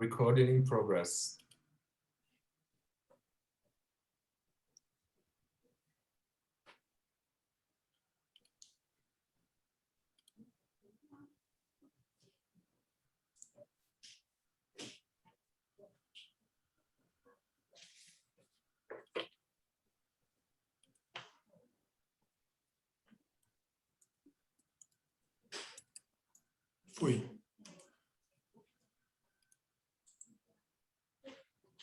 Recording in progress. Fui.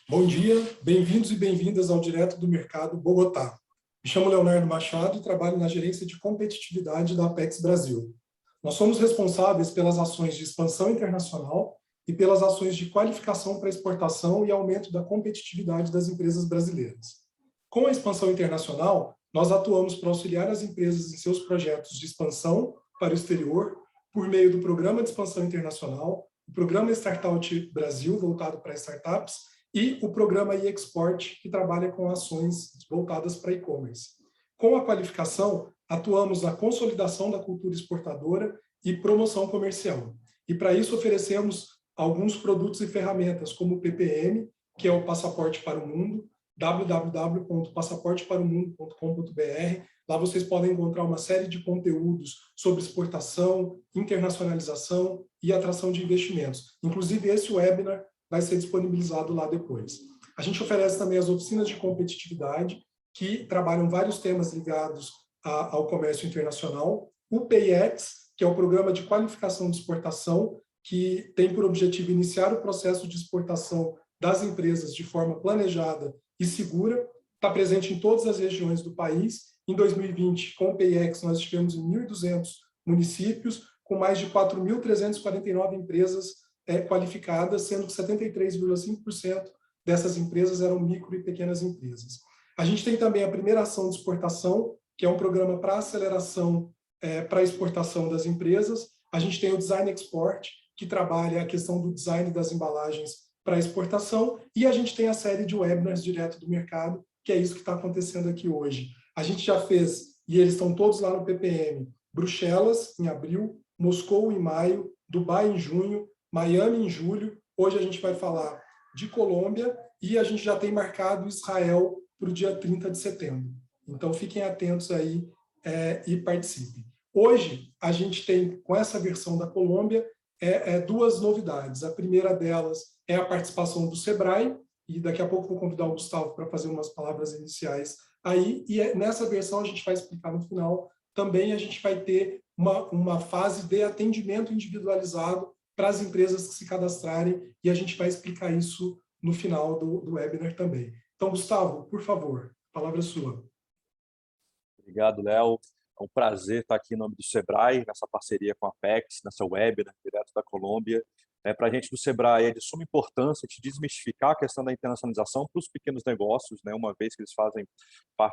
Bom dia, bem-vindos e bem-vindas ao Direto do Mercado Bogotá. Me chamo Leonardo Machado e trabalho na gerência de competitividade da Apex Brasil. Nós somos responsáveis pelas ações de expansão internacional e pelas ações de qualificação para exportação e aumento da competitividade das empresas brasileiras. Com a expansão internacional, nós atuamos para auxiliar as empresas em seus projetos de expansão para o exterior, por meio do Programa de Expansão Internacional, o Programa Startup Brasil, voltado para startups, e o Programa e-Export, que trabalha com ações voltadas para e-commerce. Com a qualificação, atuamos na consolidação da cultura exportadora e promoção comercial. E para isso oferecemos alguns produtos e ferramentas, como o PPM, que é o Passaporte para o Mundo, www.passaporteparaomundo.com.br. Lá vocês podem encontrar uma série de conteúdos sobre exportação, internacionalização e atração de investimentos. Inclusive, esse webinar vai ser disponibilizado lá depois. A gente oferece também as oficinas de competitividade, que trabalham vários temas ligados ao comércio internacional. O PayEx, que é o Programa de Qualificação de Exportação, que tem por objetivo iniciar o processo de exportação das empresas de forma planejada e segura, está presente em todas as regiões do país. Em 2020, com o PayEx, nós estivemos em 1.200 municípios, com mais de 4.349 empresas qualificadas, sendo que 73,5% dessas empresas eram micro e pequenas empresas. A gente tem também a primeira ação de exportação, que é um programa para aceleração para a exportação das empresas. A gente tem o Design Export, que trabalha a questão do design das embalagens para exportação, e a gente tem a série de webinars direto do mercado, que é isso que está acontecendo aqui hoje. A gente já fez, e eles estão todos lá no PPM, Bruxelas, em abril, Moscou, em maio, Dubai, em junho, Miami, em julho. Hoje a gente vai falar de Colômbia, e a gente já tem marcado Israel para o dia 30 de setembro. Então, fiquem atentos aí e participem. Hoje, a gente tem, com essa versão da Colômbia, duas novidades. A primeira delas é a participação do Sebrae, e daqui a pouco vou convidar o Gustavo para fazer umas palavras iniciais aí, e nessa versão a gente vai explicar no final. Também a gente vai ter uma fase de atendimento individualizado para as empresas que se cadastrarem, e a gente vai explicar isso no final do webinar também. Então, Gustavo, por favor, a palavra é sua. Obrigado, Léo. É um prazer estar aqui em nome do Sebrae, nessa parceria com a Apex, nessa webinar direto da Colômbia. Para a gente do Sebrae é de suma importância te desmistificar a questão da internacionalização para os pequenos negócios, né, uma vez que eles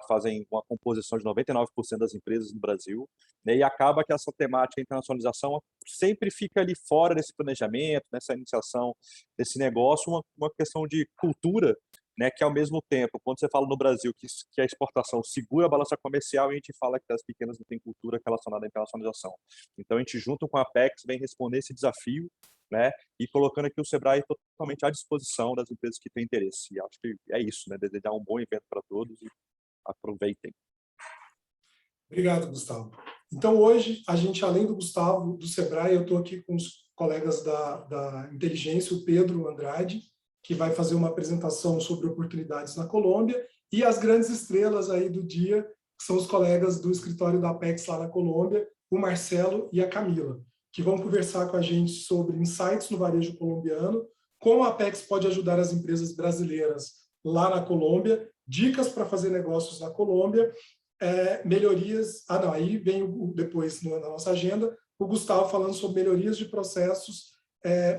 fazem uma composição de 99% das empresas no Brasil, né, e acaba que essa temática de internacionalização sempre fica ali fora desse planejamento, nessa iniciação desse negócio, uma questão de cultura, né, que ao mesmo tempo, quando você fala no Brasil que a exportação segura a balança comercial, a gente fala que as pequenas não têm cultura relacionada à internacionalização. Então, a gente, junto com a Apex, vem responder esse desafio, né, e colocando aqui o Sebrae totalmente à disposição das empresas que têm interesse. E acho que é isso, né, desejar um bom evento para todos e aproveitem. Obrigado, Gustavo. Então, hoje, a gente, além do Gustavo, do Sebrae, eu estou aqui com os colegas da Inteligência, o Pedro Andrade, que vai fazer uma apresentação sobre oportunidades na Colômbia, e as grandes estrelas aí do dia, que são os colegas do escritório da Apex lá na Colômbia, o Marcelo e a Camila, que vão conversar com a gente sobre insights no varejo colombiano, como a Apex pode ajudar as empresas brasileiras lá na Colômbia, dicas para fazer negócios na Colômbia, melhorias... aí vem depois na nossa agenda o Gustavo falando sobre melhorias de processos,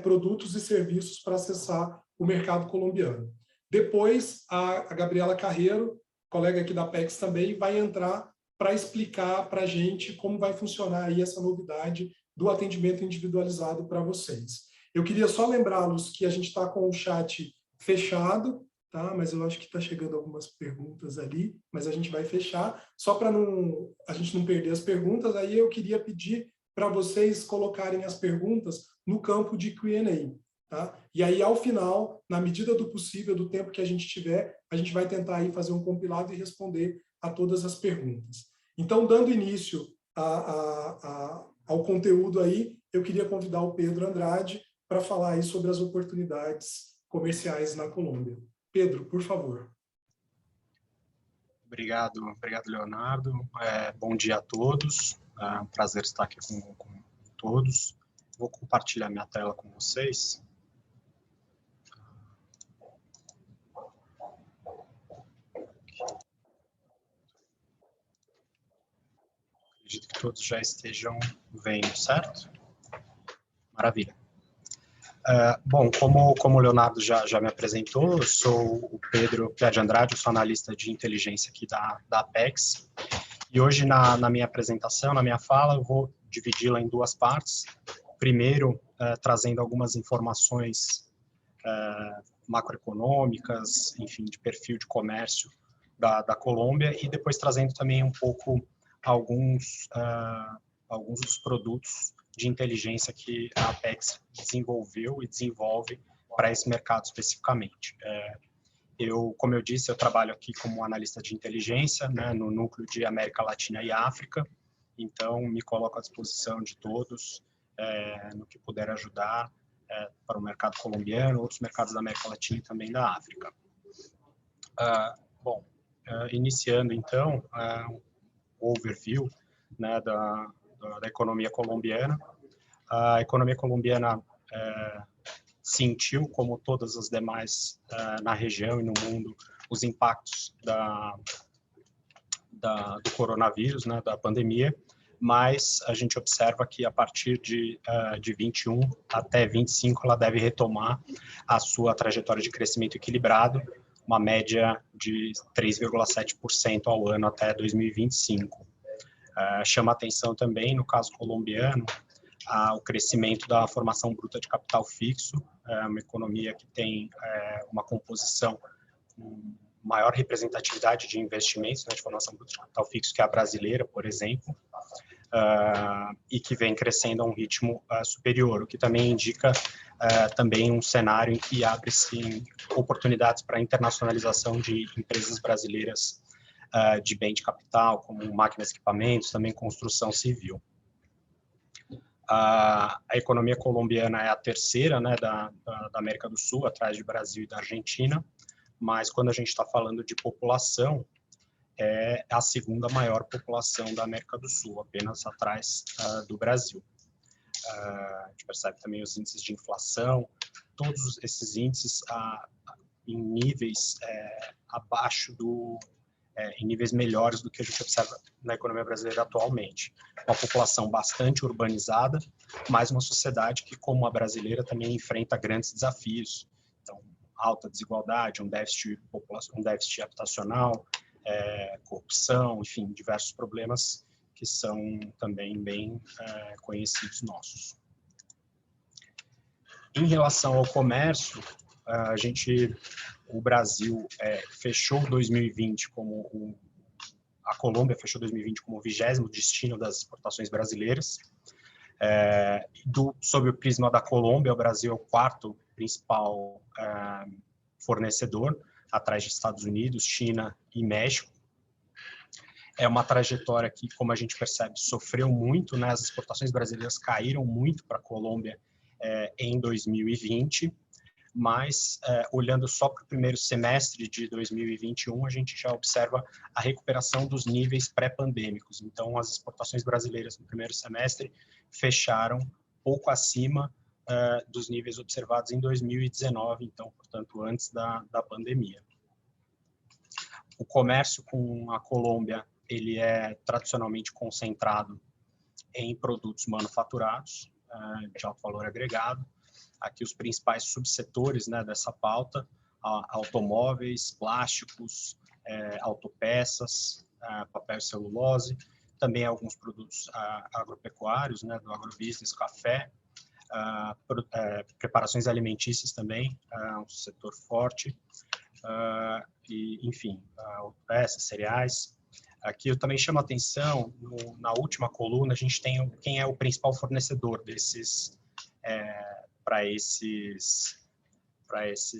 produtos e serviços para acessar o mercado colombiano. Depois, a Gabriela Carreiro, colega aqui da Apex também, vai entrar para explicar para a gente como vai funcionar aí essa novidade do atendimento individualizado para vocês. Eu queria só lembrá-los que a gente está com o chat fechado, tá? Mas eu acho que está chegando algumas perguntas ali, mas a gente vai fechar. Só para a gente não perder as perguntas, aí eu queria pedir para vocês colocarem as perguntas no campo de Q&A. tá? E aí, ao final, na medida do possível, do tempo que a gente tiver, a gente vai tentar aí fazer um compilado e responder a todas as perguntas. Então, dando início ao conteúdo aí, eu queria convidar o Pedro Andrade para falar aí sobre as oportunidades comerciais na Colômbia. Pedro, por favor. Obrigado, Leonardo. Bom dia a todos. É um prazer estar aqui com todos. Vou compartilhar minha tela com vocês. Acredito que todos já estejam vendo, certo? Maravilha. Bom, como o Leonardo já me apresentou, eu sou o Pedro Pia de Andrade, eu sou analista de inteligência aqui da Apex. E hoje, na minha apresentação, na minha fala, eu vou dividi-la em duas partes. Primeiro, trazendo algumas informações macroeconômicas, enfim, de perfil de comércio da Colômbia, e depois trazendo também um pouco alguns dos produtos de inteligência que a Apex desenvolveu e desenvolve para esse mercado especificamente. Como eu disse, eu trabalho aqui como analista de inteligência, né, no núcleo de América Latina e África, então me coloco à disposição de todos no que puder ajudar para o mercado colombiano, outros mercados da América Latina e também da África. Iniciando então um overview, né, da economia colombiana. A economia colombiana sentiu, como todas as demais na região e no mundo, os impactos do coronavírus, né, da pandemia, mas a gente observa que a partir de 21 até 25 ela deve retomar a sua trajetória de crescimento equilibrado, uma média de 3,7% ao ano até 2025. Chama atenção também, no caso colombiano, o crescimento da formação bruta de capital fixo, uma economia que tem uma composição com maior representatividade de investimentos, né, de formação bruta de capital fixo que a brasileira, por exemplo, e que vem crescendo a um ritmo superior, o que também indica também um cenário em que abre-se oportunidades para a internacionalização de empresas brasileiras de bem de capital, como máquinas e equipamentos, também construção civil. A economia colombiana é a terceira, né, da América do Sul, atrás de Brasil e da Argentina, mas quando a gente está falando de população, é a segunda maior população da América do Sul, apenas atrás do Brasil. A gente percebe também os índices de inflação, todos esses índices em níveis abaixo em níveis melhores do que a gente observa na economia brasileira atualmente. Uma população bastante urbanizada, mas uma sociedade que, como a brasileira, também enfrenta grandes desafios. Então, alta desigualdade, um déficit habitacional, corrupção, enfim, diversos problemas que são também bem conhecidos nossos. Em relação ao comércio, o Brasil fechou 2020 a Colômbia fechou 2020 como o 20º destino das exportações brasileiras. Sob o prisma da Colômbia, o Brasil é o quarto principal fornecedor, atrás de Estados Unidos, China e México. É uma trajetória que, como a gente percebe, sofreu muito, né? As exportações brasileiras caíram muito para a Colômbia em 2020, mas olhando só para o primeiro semestre de 2021, a gente já observa a recuperação dos níveis pré-pandêmicos. Então, as exportações brasileiras no primeiro semestre fecharam pouco acima dos níveis observados em 2019, então, portanto, antes da pandemia. O comércio com a Colômbia, ele é tradicionalmente concentrado em produtos manufaturados, de alto valor agregado. Aqui os principais subsetores, né, dessa pauta: automóveis, plásticos, autopeças, papel e celulose, também alguns produtos agropecuários, né, do agrobusiness, café, preparações alimentícias também, um setor forte, e, enfim, autopeças, cereais. Aqui eu também chamo a atenção, na última coluna, a gente tem quem é o principal fornecedor para esses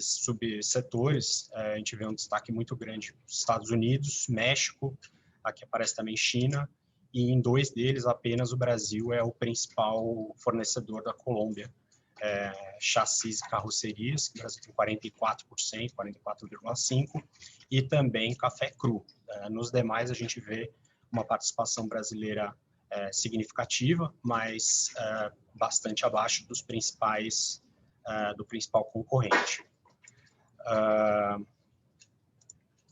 subsetores, a gente vê um destaque muito grande nos Estados Unidos, México, aqui aparece também China, e em 2 deles apenas o Brasil é o principal fornecedor da Colômbia. Chassis e carrocerias, que o Brasil tem 44%, 44,5%, e também café cru. Nos demais a gente vê uma participação brasileira significativa, mas bastante abaixo dos do principal concorrente.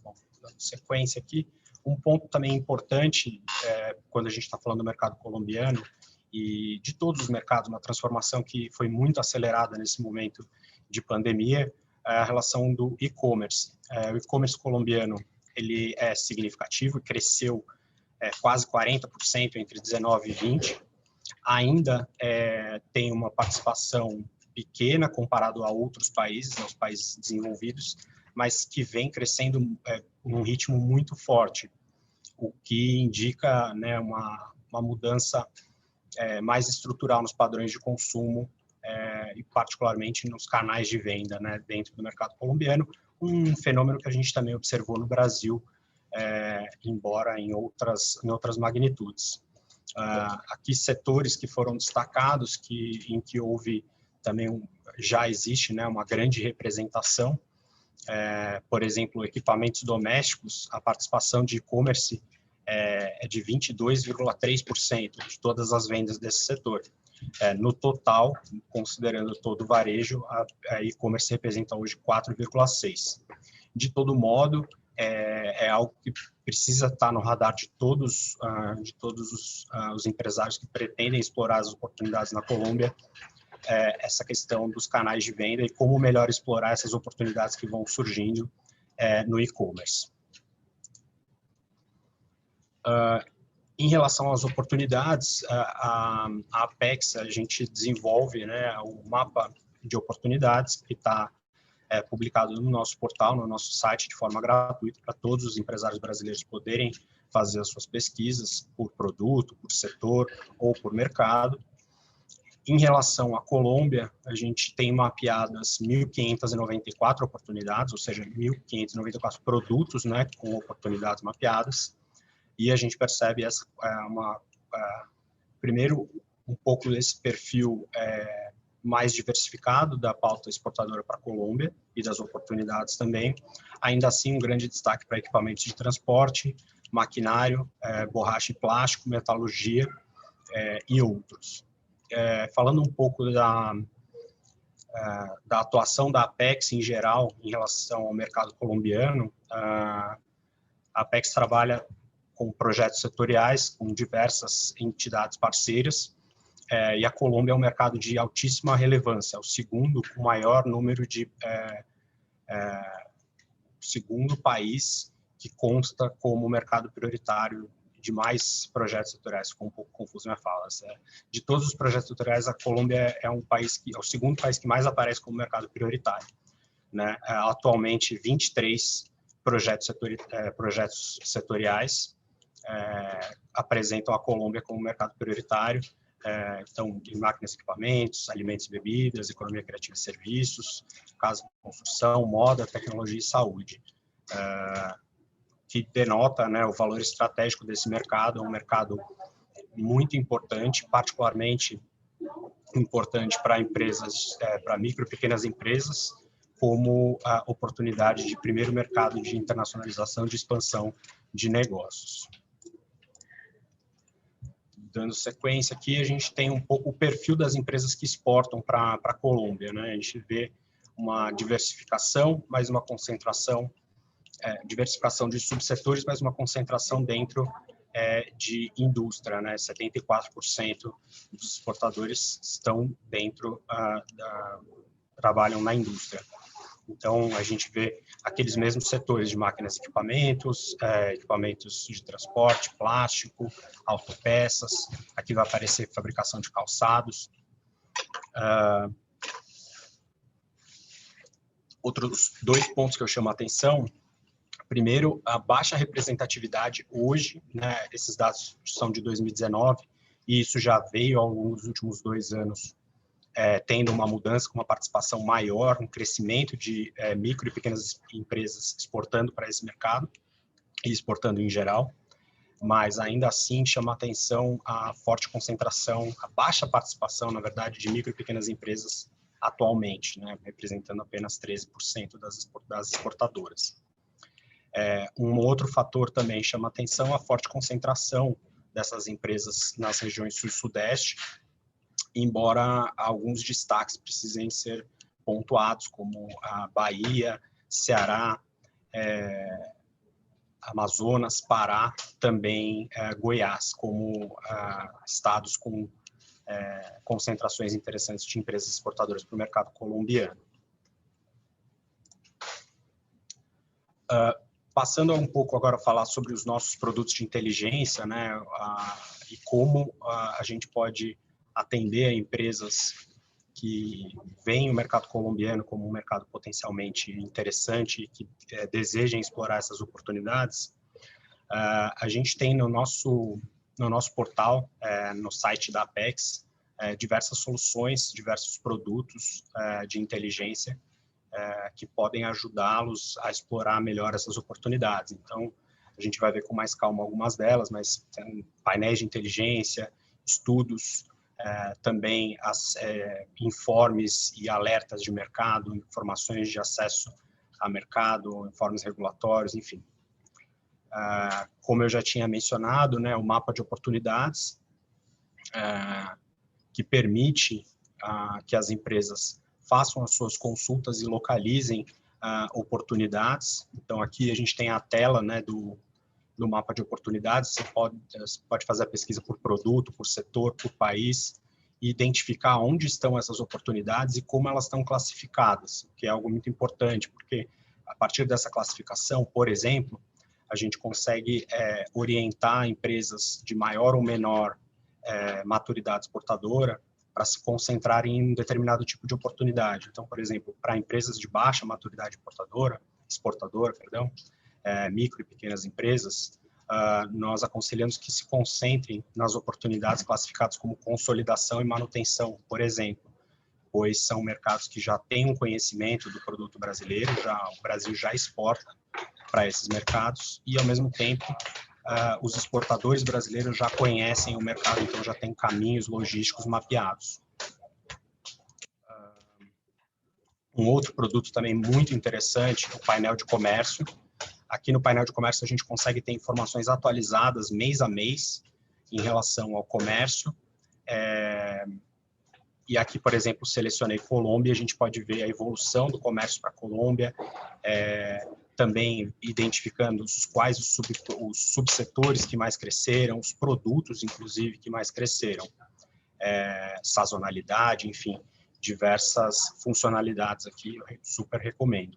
Bom, dando sequência aqui, um ponto também importante quando a gente está falando do mercado colombiano e de todos os mercados, uma transformação que foi muito acelerada nesse momento de pandemia, é a relação do e-commerce. O e-commerce colombiano ele é significativo e cresceu quase 40% entre 19 e 20. Ainda tem uma participação pequena comparado a outros países, aos países desenvolvidos, mas que vem crescendo num ritmo muito forte, o que indica, né, uma mudança mais estrutural nos padrões de consumo e particularmente nos canais de venda, né, dentro do mercado colombiano, um fenômeno que a gente também observou no Brasil, embora em outras magnitudes. Aqui setores que foram destacados, em que houve também já existe, né, uma grande representação, por exemplo, equipamentos domésticos, a participação de e-commerce é de 22,3% de todas as vendas desse setor. No total, considerando todo o varejo, a e-commerce representa hoje 4,6%. De todo modo, é algo que precisa estar no radar de todos os empresários que pretendem explorar as oportunidades na Colômbia, essa questão dos canais de venda e como melhor explorar essas oportunidades que vão surgindo no e-commerce. Em relação às oportunidades, a Apex, a gente desenvolve, né, o mapa de oportunidades que está publicado no nosso portal, no nosso site, de forma gratuita, para todos os empresários brasileiros poderem fazer as suas pesquisas por produto, por setor ou por mercado. Em relação à Colômbia, a gente tem mapeadas 1.594 oportunidades, ou seja, 1.594 produtos, né, com oportunidades mapeadas, e a gente percebe primeiro, um pouco desse perfil mais diversificado da pauta exportadora para a Colômbia e das oportunidades também. Ainda assim, um grande destaque para equipamentos de transporte, maquinário, borracha e plástico, metalurgia e outros. Falando um pouco da atuação da Apex em geral em relação ao mercado colombiano, a Apex trabalha com projetos setoriais, com diversas entidades parceiras, e a Colômbia é um mercado de altíssima relevância, é o segundo com maior número segundo país que consta como mercado prioritário de mais projetos setoriais. Ficou um pouco confuso minha fala. De todos os projetos setoriais, a Colômbia é o segundo país que mais aparece como mercado prioritário, né? Atualmente, 23 projetos setoriais apresentam a Colômbia como mercado prioritário. Então, em máquinas e equipamentos, alimentos e bebidas, economia criativa e serviços, casa de construção, moda, tecnologia e saúde, que denota, né, o valor estratégico desse mercado. É um mercado muito importante, particularmente importante para empresas, para micro e pequenas empresas, como a oportunidade de primeiro mercado de internacionalização, de expansão de negócios. Dando sequência aqui, a gente tem um pouco o perfil das empresas que exportam para a Colômbia, né? A gente vê uma diversificação, mais uma concentração, diversificação de subsetores, mas uma concentração dentro de indústria, né? 74% dos exportadores estão dentro trabalham na indústria. Então, a gente vê aqueles mesmos setores de máquinas e equipamentos, equipamentos de transporte, plástico, autopeças. Aqui vai aparecer fabricação de calçados. Outros 2 pontos que eu chamo a atenção. Primeiro, a baixa representatividade hoje, né, esses dados são de 2019, e isso já veio ao longo dos últimos 2 anos tendo uma mudança com uma participação maior, um crescimento de micro e pequenas empresas exportando para esse mercado e exportando em geral, mas ainda assim chama atenção a forte concentração, a baixa participação, na verdade, de micro e pequenas empresas atualmente, né, representando apenas 13% das exportadoras. Um outro fator também chama atenção a forte concentração dessas empresas nas regiões sul e sudeste, embora alguns destaques precisem ser pontuados, como a Bahia, Ceará, Amazonas, Pará, também Goiás, como estados com concentrações interessantes de empresas exportadoras para o mercado colombiano. Passando um pouco agora a falar sobre os nossos produtos de inteligência, né, e como a gente pode atender a empresas que veem o mercado colombiano como um mercado potencialmente interessante e que desejem explorar essas oportunidades. A gente tem no nosso portal, no site da Apex, diversas soluções, diversos produtos de inteligência que podem ajudá-los a explorar melhor essas oportunidades. Então, a gente vai ver com mais calma algumas delas, mas tem painéis de inteligência, estudos, também informes e alertas de mercado, informações de acesso a mercado, informes regulatórios, enfim. Como eu já tinha mencionado, né, o mapa de oportunidades, que permite que as empresas façam as suas consultas e localizem oportunidades. Então, aqui a gente tem a tela, né, do mapa de oportunidades. Você pode fazer a pesquisa por produto, por setor, por país, e identificar onde estão essas oportunidades e como elas estão classificadas, que é algo muito importante, porque a partir dessa classificação, por exemplo, a gente consegue orientar empresas de maior ou menor maturidade exportadora para se concentrarem em um determinado tipo de oportunidade. Então, por exemplo, para empresas de baixa maturidade exportadora, micro e pequenas empresas, nós aconselhamos que se concentrem nas oportunidades classificadas como consolidação e manutenção, por exemplo, pois são mercados que já têm um conhecimento do produto brasileiro, o Brasil já exporta para esses mercados e, ao mesmo tempo, os exportadores brasileiros já conhecem o mercado, então já tem caminhos logísticos mapeados. Um outro produto também muito interessante é o painel de comércio. Aqui no painel de comércio a gente consegue ter informações atualizadas mês a mês em relação ao comércio. E aqui, por exemplo, selecionei Colômbia, a gente pode ver a evolução do comércio para a Colômbia, também identificando quais os subsetores que mais cresceram, os produtos, inclusive, que mais cresceram, sazonalidade, enfim, diversas funcionalidades aqui, eu super recomendo.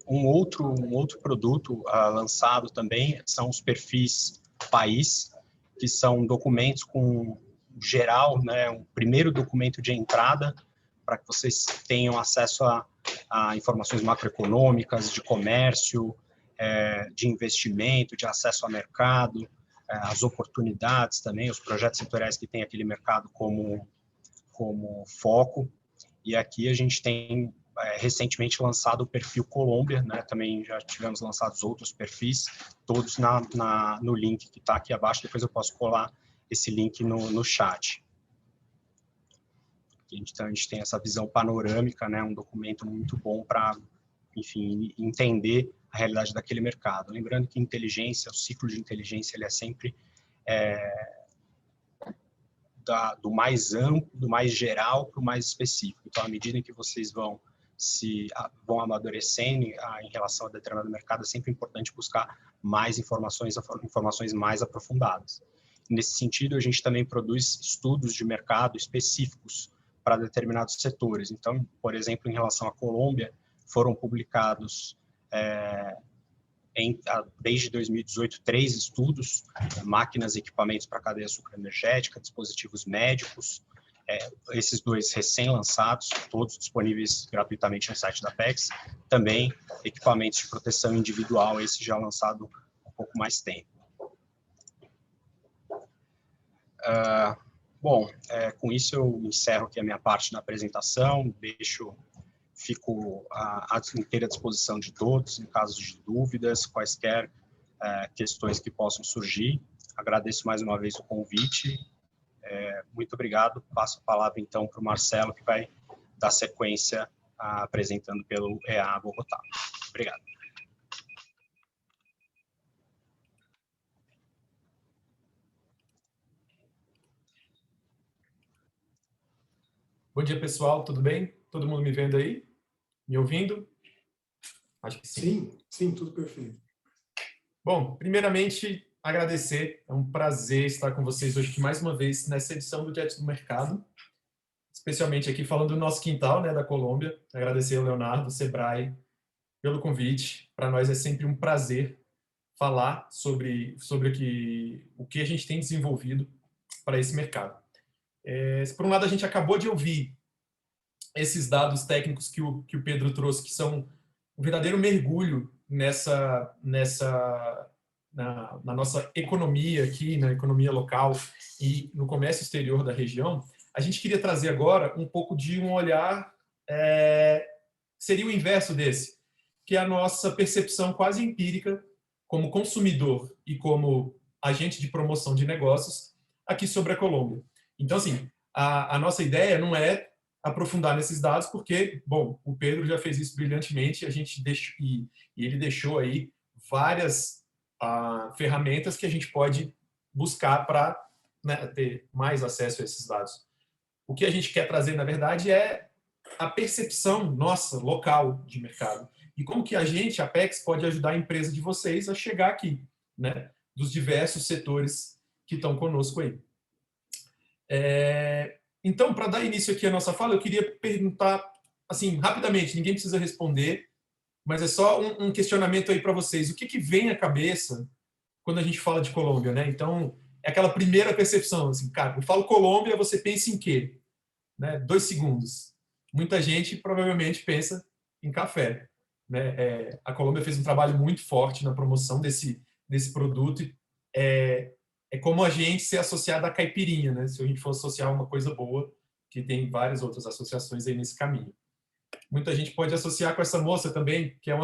Um outro produto lançado também são os perfis país, que são documentos com geral, né, um primeiro documento de entrada para que vocês tenham acesso a informações macroeconômicas, de comércio, de investimento, de acesso a mercado, as oportunidades também, os projetos setoriais que tem aquele mercado como foco. E aqui a gente tem recentemente lançado o perfil Colômbia, né? Também já tivemos lançados outros perfis, todos no link que está aqui abaixo. Depois eu posso colar esse link no chat. Então, a gente tem essa visão panorâmica, né? Um documento muito bom para, enfim, entender a realidade daquele mercado. Lembrando que inteligência, o ciclo de inteligência, ele é sempre do mais amplo, do mais geral para o mais específico. Então, à medida que vocês vão amadurecendo em relação a determinado mercado, é sempre importante buscar mais informações mais aprofundadas. Nesse sentido, a gente também produz estudos de mercado específicos para determinados setores. Então, por exemplo, em relação à Colômbia, foram publicados desde 2018 3 estudos, máquinas e equipamentos para a cadeia sucroenergética, dispositivos médicos, esses 2 recém-lançados, todos disponíveis gratuitamente no site da Apex, também equipamentos de proteção individual, esse já lançado há um pouco mais tempo. Bom, com isso eu encerro aqui a minha parte da apresentação, fico à inteira disposição de todos, em caso de dúvidas, quaisquer questões que possam surgir. Agradeço mais uma vez o convite. Muito obrigado. Passo a palavra, então, para o Marcelo, que vai dar sequência apresentando pelo EA Bogotá. Obrigado. Bom dia, pessoal. Tudo bem? Todo mundo me vendo aí? Me ouvindo? Acho que sim. Sim, sim, tudo perfeito. Bom, primeiramente, agradecer. É um prazer estar com vocês hoje aqui mais uma vez nessa edição do Direto do Mercado, especialmente aqui falando do nosso quintal, né, da Colômbia. Agradecer ao Leonardo, Sebrae, pelo convite. Para nós é sempre um prazer falar sobre o que a gente tem desenvolvido para esse mercado. Por um lado, a gente acabou de ouvir esses dados técnicos que o Pedro trouxe, que são um verdadeiro mergulho na nossa economia aqui, na economia local e no comércio exterior da região. A gente queria trazer agora um pouco de um olhar, seria o inverso desse, que é a nossa percepção quase empírica como consumidor e como agente de promoção de negócios aqui sobre a Colômbia. Então, assim, a nossa ideia não é aprofundar nesses dados, porque, bom, o Pedro já fez isso brilhantemente, e ele deixou aí várias ferramentas que a gente pode buscar para, né, ter mais acesso a esses dados. O que a gente quer trazer, na verdade, é a percepção nossa, local, de mercado. E como que a gente, a Apex, pode ajudar a empresa de vocês a chegar aqui, né, dos diversos setores que estão conosco aí. Então, para dar início aqui à nossa fala, eu queria perguntar, assim, rapidamente, ninguém precisa responder, mas é só um questionamento aí para vocês. O que vem à cabeça quando a gente fala de Colômbia, né? Então, é aquela primeira percepção, assim, cara, eu falo Colômbia, você pensa em quê? Né? 2 segundos. Muita gente provavelmente pensa em café, né? A Colômbia fez um trabalho muito forte na promoção desse produto. É como a gente ser associado à caipirinha, né? Se a gente for associar uma coisa boa, que tem várias outras associações aí nesse caminho. Muita gente pode associar com essa moça também, que é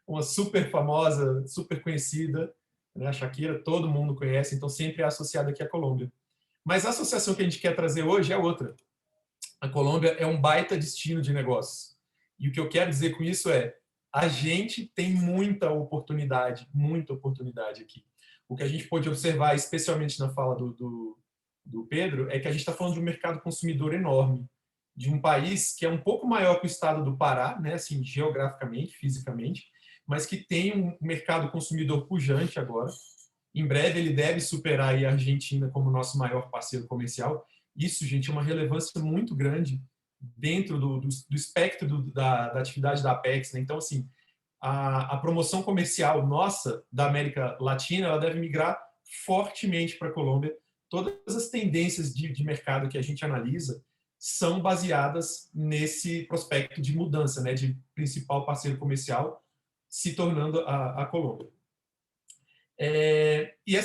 uma super famosa, super conhecida, né? A Shakira, todo mundo conhece, então sempre é associada aqui à Colômbia. Mas a associação que a gente quer trazer hoje é outra. A Colômbia é um baita destino de negócios. E o que eu quero dizer com isso é, a gente tem muita oportunidade aqui. O que a gente pode observar, especialmente na fala do Pedro, é que a gente está falando de um mercado consumidor enorme, de um país que é um pouco maior que o estado do Pará, né, assim, geograficamente, fisicamente, mas que tem um mercado consumidor pujante agora. Em breve ele deve superar aí a Argentina como nosso maior parceiro comercial. Isso, gente, é uma relevância muito grande dentro do espectro da atividade da Apex, né? Então, assim, a promoção comercial nossa da América Latina, ela deve migrar fortemente para a Colômbia. Todas as tendências de mercado que a gente analisa são baseadas nesse prospecto de mudança, né, de principal parceiro comercial se tornando a Colômbia. E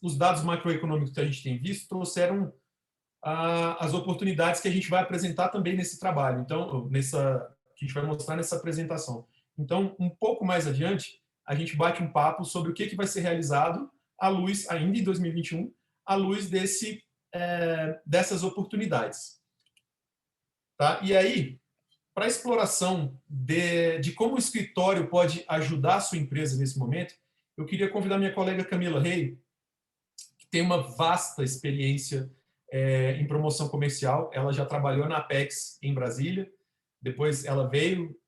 os dados macroeconômicos que a gente tem visto trouxeram as oportunidades que a gente vai apresentar também nesse trabalho, então, que a gente vai mostrar nessa apresentação. Então, um pouco mais adiante, a gente bate um papo sobre o que vai ser realizado à luz, ainda em 2021, à luz dessas oportunidades. Tá? E aí, para a exploração de como o escritório pode ajudar a sua empresa nesse momento, eu queria convidar minha colega Camila Rey, que tem uma vasta experiência em promoção comercial. Ela já trabalhou na Apex em Brasília, depois ela veio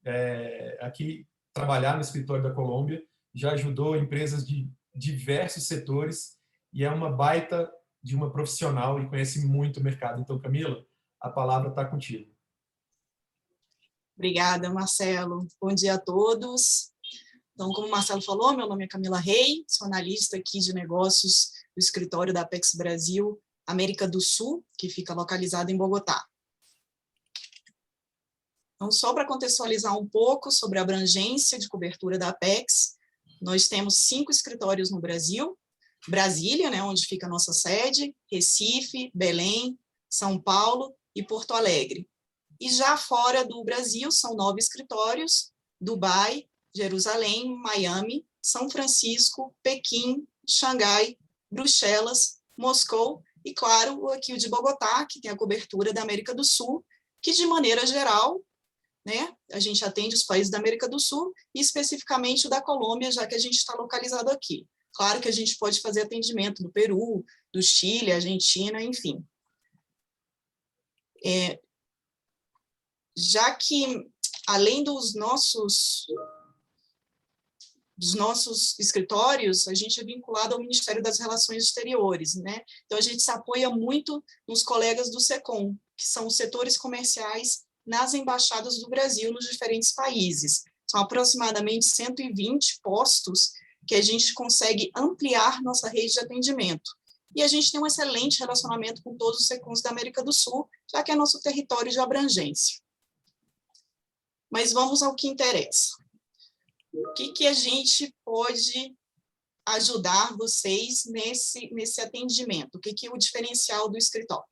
aqui trabalhar no escritório da Colômbia, já ajudou empresas de diversos setores e é uma baita de uma profissional e conhece muito o mercado. Então, Camila, a palavra está contigo. Obrigada, Marcelo. Bom dia a todos. Então, como o Marcelo falou, meu nome é Camila Rey, sou analista aqui de negócios do escritório da Apex Brasil, América do Sul, que fica localizado em Bogotá. Então, só para contextualizar um pouco sobre a abrangência de cobertura da Apex, nós temos 5 escritórios no Brasil, Brasília, né, onde fica a nossa sede, Recife, Belém, São Paulo e Porto Alegre. E já fora do Brasil, são 9 escritórios: Dubai, Jerusalém, Miami, São Francisco, Pequim, Xangai, Bruxelas, Moscou e, claro, aqui o de Bogotá, que tem a cobertura da América do Sul, que, de maneira geral, né, a gente atende os países da América do Sul e especificamente o da Colômbia, já que a gente está localizado aqui. Claro que a gente pode fazer atendimento do Peru, do Chile, Argentina, enfim. Já que, além dos nossos escritórios, a gente é vinculado ao Ministério das Relações Exteriores, né? Então, a gente se apoia muito nos colegas do SECOM, que são os setores comerciais nas embaixadas do Brasil nos diferentes países. São aproximadamente 120 postos que a gente consegue ampliar nossa rede de atendimento. E a gente tem um excelente relacionamento com todos os SECOMs da América do Sul, já que é nosso território de abrangência. Mas vamos ao que interessa. O que a gente pode ajudar vocês nesse atendimento? O que é o diferencial do escritório?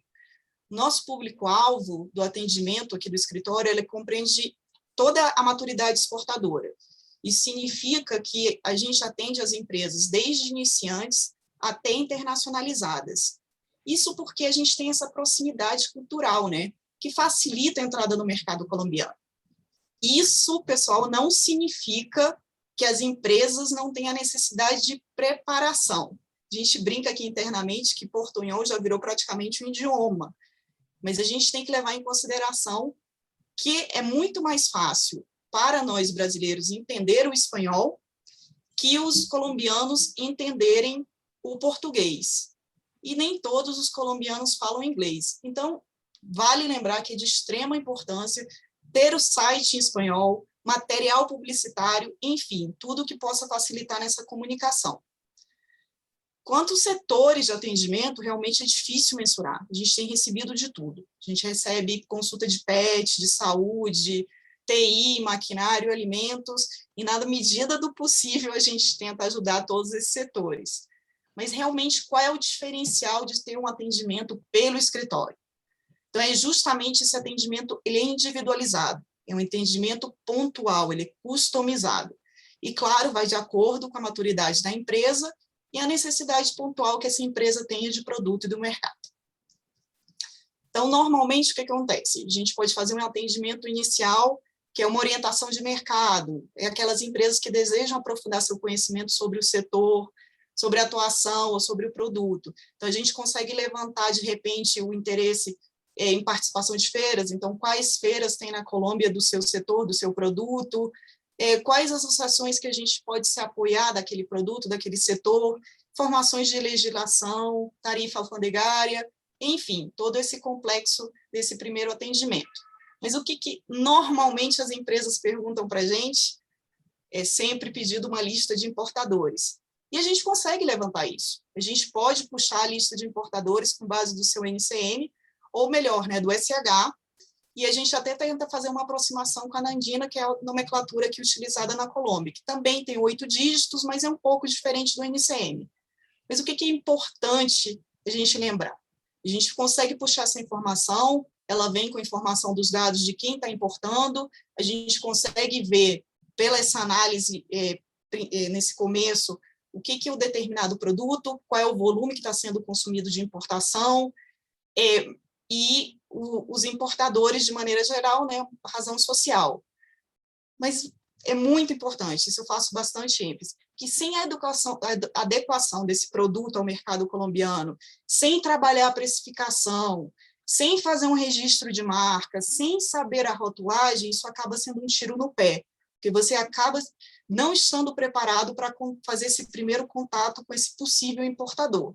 Nosso público-alvo do atendimento aqui do escritório, ele compreende toda a maturidade exportadora. Isso significa que a gente atende as empresas desde iniciantes até internacionalizadas. Isso porque a gente tem essa proximidade cultural, né, que facilita a entrada no mercado colombiano. Isso, pessoal, não significa que as empresas não têm a necessidade de preparação. A gente brinca aqui internamente que portunhol já virou praticamente um idioma, mas a gente tem que levar em consideração que é muito mais fácil para nós brasileiros entender o espanhol que os colombianos entenderem o português. E nem todos os colombianos falam inglês. Então, vale lembrar que é de extrema importância ter o site em espanhol, material publicitário, enfim, tudo que possa facilitar nessa comunicação. Quanto aos setores de atendimento, realmente é difícil mensurar. A gente tem recebido de tudo. A gente recebe consulta de pet, de saúde, TI, maquinário, alimentos, e na medida do possível a gente tenta ajudar todos esses setores. Mas realmente qual é o diferencial de ter um atendimento pelo escritório? Então é justamente esse atendimento, ele é individualizado, é um atendimento pontual, ele é customizado. E claro, vai de acordo com a maturidade da empresa e a necessidade pontual que essa empresa tenha de produto e do mercado. Então, normalmente, o que acontece? A gente pode fazer um atendimento inicial, que é uma orientação de mercado, é aquelas empresas que desejam aprofundar seu conhecimento sobre o setor, sobre a atuação ou sobre o produto. Então, a gente consegue levantar, de repente, o interesse em participação de feiras. Então, quais feiras tem na Colômbia do seu setor, do seu produto, quais associações que a gente pode se apoiar daquele produto, daquele setor, informações de legislação, tarifa alfandegária, enfim, todo esse complexo desse primeiro atendimento. Mas o que normalmente as empresas perguntam para a gente é sempre pedido uma lista de importadores. E a gente consegue levantar isso. A gente pode puxar a lista de importadores com base do seu NCM, ou melhor, né, do SH, e a gente até tenta fazer uma aproximação com a Nandina, que é a nomenclatura aqui utilizada na Colômbia, que também tem 8 dígitos, mas é um pouco diferente do NCM. Mas o que é importante a gente lembrar? A gente consegue puxar essa informação, ela vem com a informação dos dados de quem está importando, a gente consegue ver, pela essa análise nesse começo, o que é o determinado produto, qual é o volume que está sendo consumido de importação, e os importadores, de maneira geral, né, razão social. Mas é muito importante, isso eu faço bastante ênfase, que sem a adequação desse produto ao mercado colombiano, sem trabalhar a precificação, sem fazer um registro de marca, sem saber a rotulagem, isso acaba sendo um tiro no pé, porque você acaba não estando preparado para fazer esse primeiro contato com esse possível importador.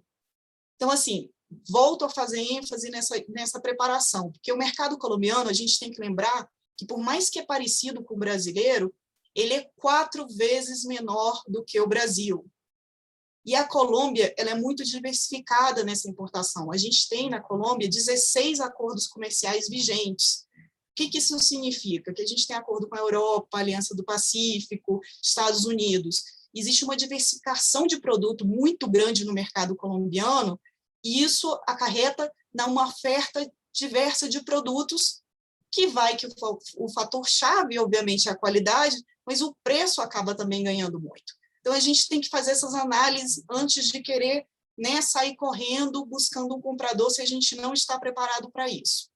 Então, assim, volto a fazer ênfase nessa preparação, porque o mercado colombiano, a gente tem que lembrar que, por mais que é parecido com o brasileiro, ele é 4 vezes menor do que o Brasil. E a Colômbia, ela é muito diversificada nessa importação. A gente tem, na Colômbia, 16 acordos comerciais vigentes. O que isso significa? Que a gente tem acordo com a Europa, a Aliança do Pacífico, Estados Unidos. Existe uma diversificação de produto muito grande no mercado colombiano, e isso acarreta uma oferta diversa de produtos, que o fator-chave, obviamente, é a qualidade, mas o preço acaba também ganhando muito. Então, a gente tem que fazer essas análises antes de querer, né, sair correndo, buscando um comprador, se a gente não está preparado para isso.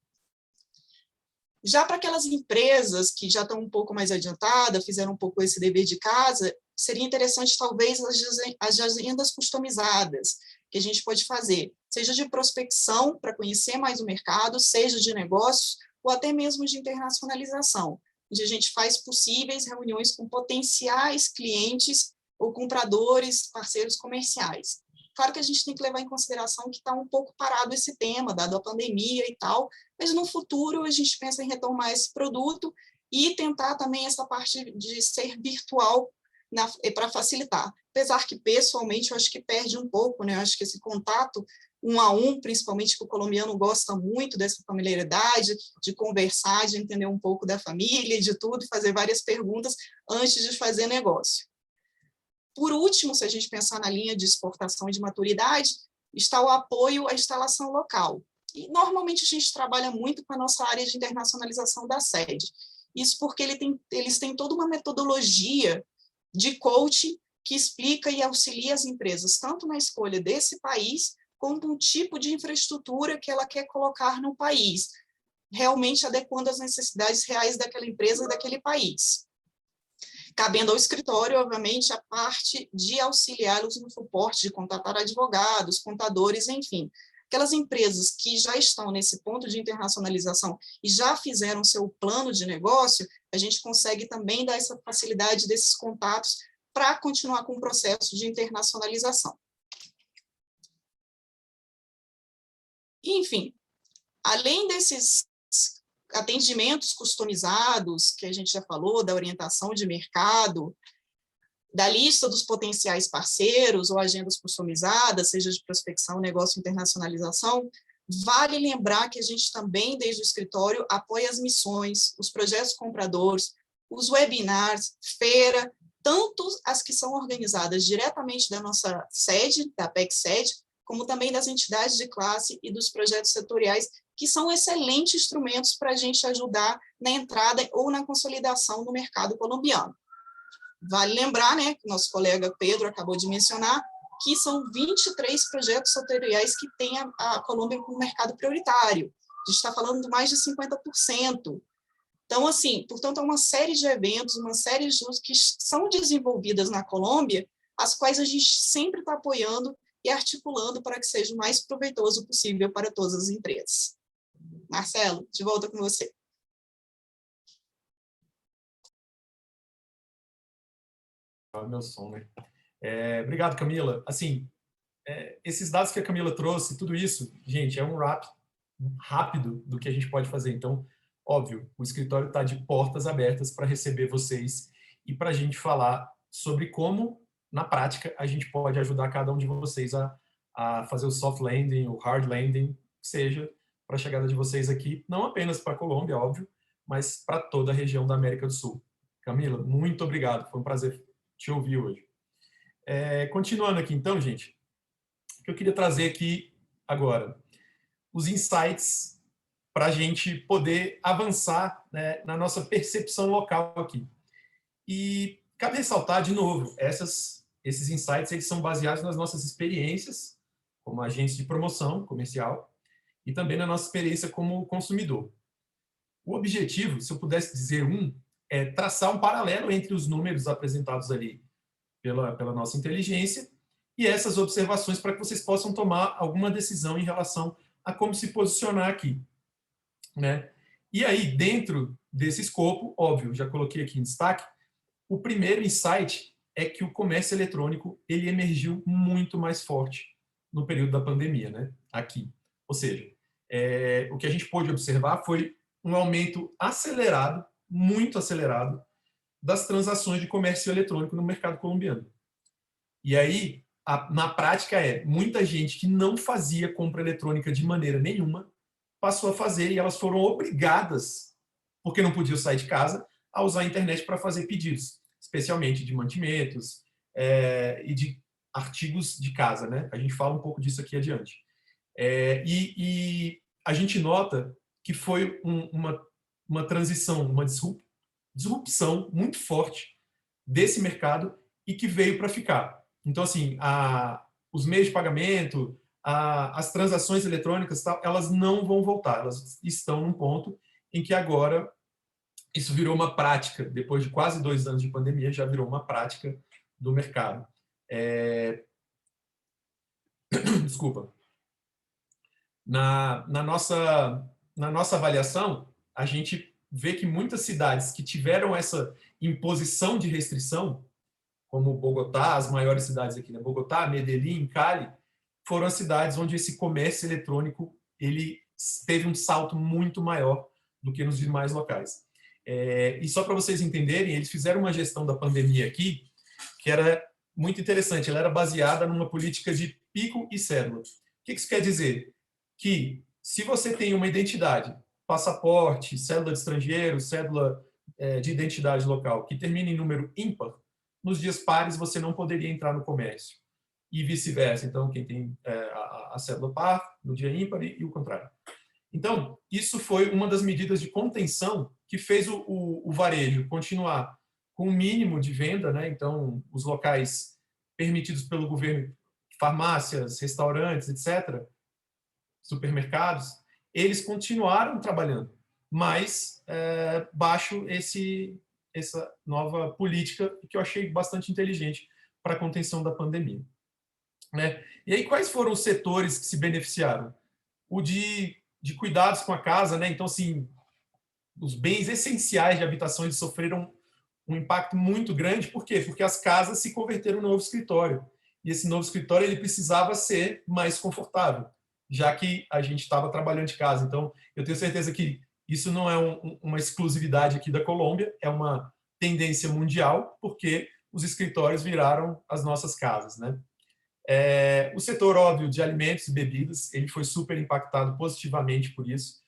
Já para aquelas empresas que já estão um pouco mais adiantadas, fizeram um pouco esse dever de casa, seria interessante, talvez, as agendas customizadas, que a gente pode fazer, seja de prospecção, para conhecer mais o mercado, seja de negócios, ou até mesmo de internacionalização, onde a gente faz possíveis reuniões com potenciais clientes ou compradores, parceiros comerciais. Claro que a gente tem que levar em consideração que está um pouco parado esse tema, dado a pandemia e tal, mas no futuro a gente pensa em retomar esse produto e tentar também essa parte de ser virtual para facilitar. Apesar que, pessoalmente, eu acho que perde um pouco, né? Eu acho que esse contato 1 a 1, principalmente que o colombiano gosta muito dessa familiaridade, de conversar, de entender um pouco da família, de tudo, fazer várias perguntas antes de fazer negócio. Por último, se a gente pensar na linha de exportação e de maturidade, está o apoio à instalação local. E, normalmente, a gente trabalha muito com a nossa área de internacionalização da sede. Isso porque eles têm toda uma metodologia de coaching que explica e auxilia as empresas, tanto na escolha desse país, quanto um tipo de infraestrutura que ela quer colocar no país, realmente adequando às necessidades reais daquela empresa e daquele país. Cabendo ao escritório, obviamente, a parte de auxiliá-los no suporte, de contratar advogados, contadores, enfim. Aquelas empresas que já estão nesse ponto de internacionalização e já fizeram seu plano de negócio, a gente consegue também dar essa facilidade desses contatos para continuar com o processo de internacionalização. Enfim, além desses atendimentos customizados, que a gente já falou, da orientação de mercado, da lista dos potenciais parceiros ou agendas customizadas, seja de prospecção, negócio, internacionalização, vale lembrar que a gente também, desde o escritório, apoia as missões, os projetos compradores, os webinars, feira, tanto as que são organizadas diretamente da nossa sede, da PEC Sede, como também das entidades de classe e dos projetos setoriais, que são excelentes instrumentos para a gente ajudar na entrada ou na consolidação do mercado colombiano. Vale lembrar, né, que nosso colega Pedro acabou de mencionar, que são 23 projetos setoriais que tem a Colômbia como mercado prioritário. A gente está falando de mais de 50%. Então, assim, portanto, é uma série de eventos, uma série de usos que são desenvolvidas na Colômbia, as quais a gente sempre está apoiando e articulando para que seja o mais proveitoso possível para todas as empresas. Marcelo, de volta com você. Meu som, né? Obrigado, Camila. Assim, esses dados que a Camila trouxe, tudo isso, gente, é um wrap rápido do que a gente pode fazer. Então, óbvio, o escritório está de portas abertas para receber vocês e para a gente falar sobre como, na prática, a gente pode ajudar cada um de vocês a fazer o soft landing, o hard landing, seja para a chegada de vocês aqui, não apenas para a Colômbia, óbvio, mas para toda a região da América do Sul. Camila, muito obrigado. Foi um prazer te ouvir hoje. Continuando aqui, então, gente, o que eu queria trazer aqui agora, os insights para a gente poder avançar, né, na nossa percepção local aqui. E cabe ressaltar, de novo, esses insights eles são baseados nas nossas experiências como agentes de promoção comercial e também na nossa experiência como consumidor. O objetivo, se eu pudesse dizer é traçar um paralelo entre os números apresentados ali pela nossa inteligência e essas observações para que vocês possam tomar alguma decisão em relação a como se posicionar aqui, né? E aí, dentro desse escopo, óbvio, já coloquei aqui em destaque, o primeiro insight é que o comércio eletrônico ele emergiu muito mais forte no período da pandemia, né? Aqui. Ou seja, o que a gente pôde observar foi um aumento acelerado, muito acelerado, das transações de comércio eletrônico no mercado colombiano. E aí, na prática, muita gente que não fazia compra eletrônica de maneira nenhuma passou a fazer e elas foram obrigadas, porque não podiam sair de casa, a usar a internet para fazer pedidos, especialmente de mantimentos e de artigos de casa, né? A gente fala um pouco disso aqui adiante. E a gente nota que foi uma transição, uma disrupção muito forte desse mercado e que veio para ficar. Então, assim, os meios de pagamento, as transações eletrônicas, elas não vão voltar. Elas estão num ponto em que agora isso virou uma prática. Depois de quase 2 anos de pandemia, já virou uma prática do mercado. Desculpa. Na nossa avaliação, a gente vê que muitas cidades que tiveram essa imposição de restrição, como Bogotá, as maiores cidades aqui, né? Bogotá, Medellín, Cali, foram as cidades onde esse comércio eletrônico ele teve um salto muito maior do que nos demais locais. E só para vocês entenderem, eles fizeram uma gestão da pandemia aqui que era muito interessante. Ela era baseada numa política de pico e cédula. O que isso quer dizer? Que se você tem uma identidade, passaporte, cédula de estrangeiro, cédula de identidade local, que termina em número ímpar, nos dias pares você não poderia entrar no comércio. E vice-versa. Então, quem tem a cédula par, no dia ímpar e o contrário. Então, isso foi uma das medidas de contenção que fez o varejo continuar com o mínimo de venda, né? Então, os locais permitidos pelo governo, farmácias, restaurantes, etc., supermercados, eles continuaram trabalhando, mas baixo essa nova política que eu achei bastante inteligente para a contenção da pandemia. Né? E aí, quais foram os setores que se beneficiaram? O de cuidados com a casa, né? Então, assim, os bens essenciais de habitação eles sofreram um impacto muito grande. Por quê? Porque as casas se converteram no novo escritório. E esse novo escritório ele precisava ser mais confortável, já que a gente estava trabalhando de casa. Então, eu tenho certeza que isso não é uma exclusividade aqui da Colômbia, é uma tendência mundial, porque os escritórios viraram as nossas casas, né? O setor, óbvio, de alimentos e bebidas, ele foi super impactado positivamente por isso.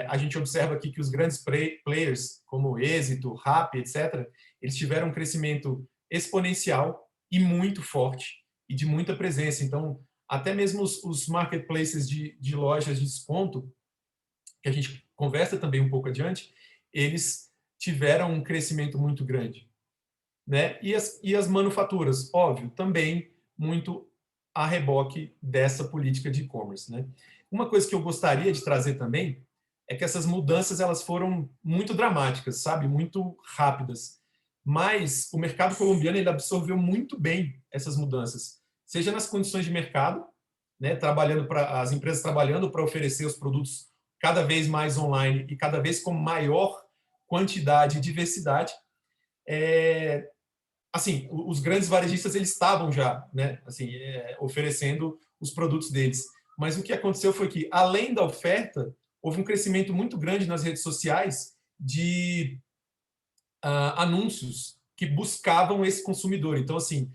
A gente observa aqui que os grandes players, como Êxito, Rappi, etc., eles tiveram um crescimento exponencial e muito forte, e de muita presença. Então, até mesmo os marketplaces de lojas de desconto, que a gente conversa também um pouco adiante, eles tiveram um crescimento muito grande. Né? E as manufaturas, óbvio, também muito a reboque dessa política de e-commerce. Né? Uma coisa que eu gostaria de trazer também é que essas mudanças elas foram muito dramáticas, sabe? Muito rápidas. Mas o mercado colombiano ele absorveu muito bem essas mudanças, seja nas condições de mercado, né? As empresas trabalhando para oferecer os produtos cada vez mais online e cada vez com maior quantidade e diversidade. Assim, os grandes varejistas eles estavam já, né, assim, oferecendo os produtos deles. Mas o que aconteceu foi que, além da oferta, houve um crescimento muito grande nas redes sociais de anúncios que buscavam esse consumidor. Então, assim,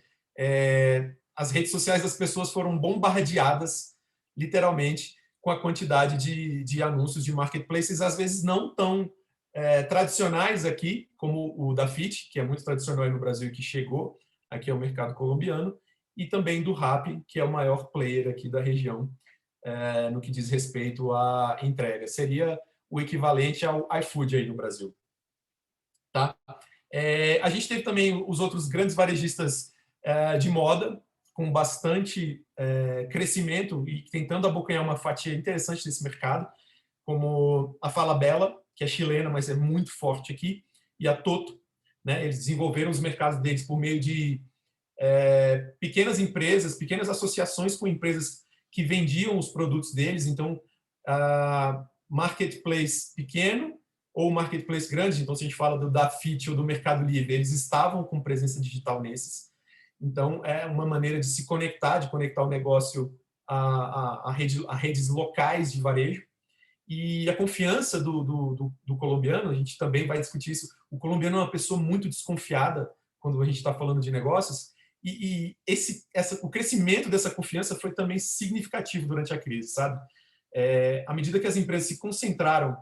as redes sociais das pessoas foram bombardeadas, literalmente, com a quantidade de anúncios de marketplaces, às vezes não tão tradicionais aqui, como o da Fit, que é muito tradicional aí no Brasil e que chegou aqui ao mercado colombiano, e também do Rappi, que é o maior player aqui da região no que diz respeito à entrega. Seria o equivalente ao iFood aí no Brasil. Tá? A gente teve também os outros grandes varejistas de moda, com bastante crescimento e tentando abocanhar uma fatia interessante desse mercado, como a Falabella, que é chilena, mas é muito forte aqui, e a Toto. Né? Eles desenvolveram os mercados deles por meio de pequenas empresas, pequenas associações com empresas que vendiam os produtos deles. Então, marketplace pequeno ou marketplace grande, então se a gente fala do Dafit ou do Mercado Livre, eles estavam com presença digital nesses. Então, é uma maneira de se conectar, de conectar o negócio a redes locais de varejo. E a confiança do colombiano, a gente também vai discutir isso. O colombiano é uma pessoa muito desconfiada quando a gente está falando de negócios, e o crescimento dessa confiança foi também significativo durante a crise, sabe? À medida que as empresas se concentraram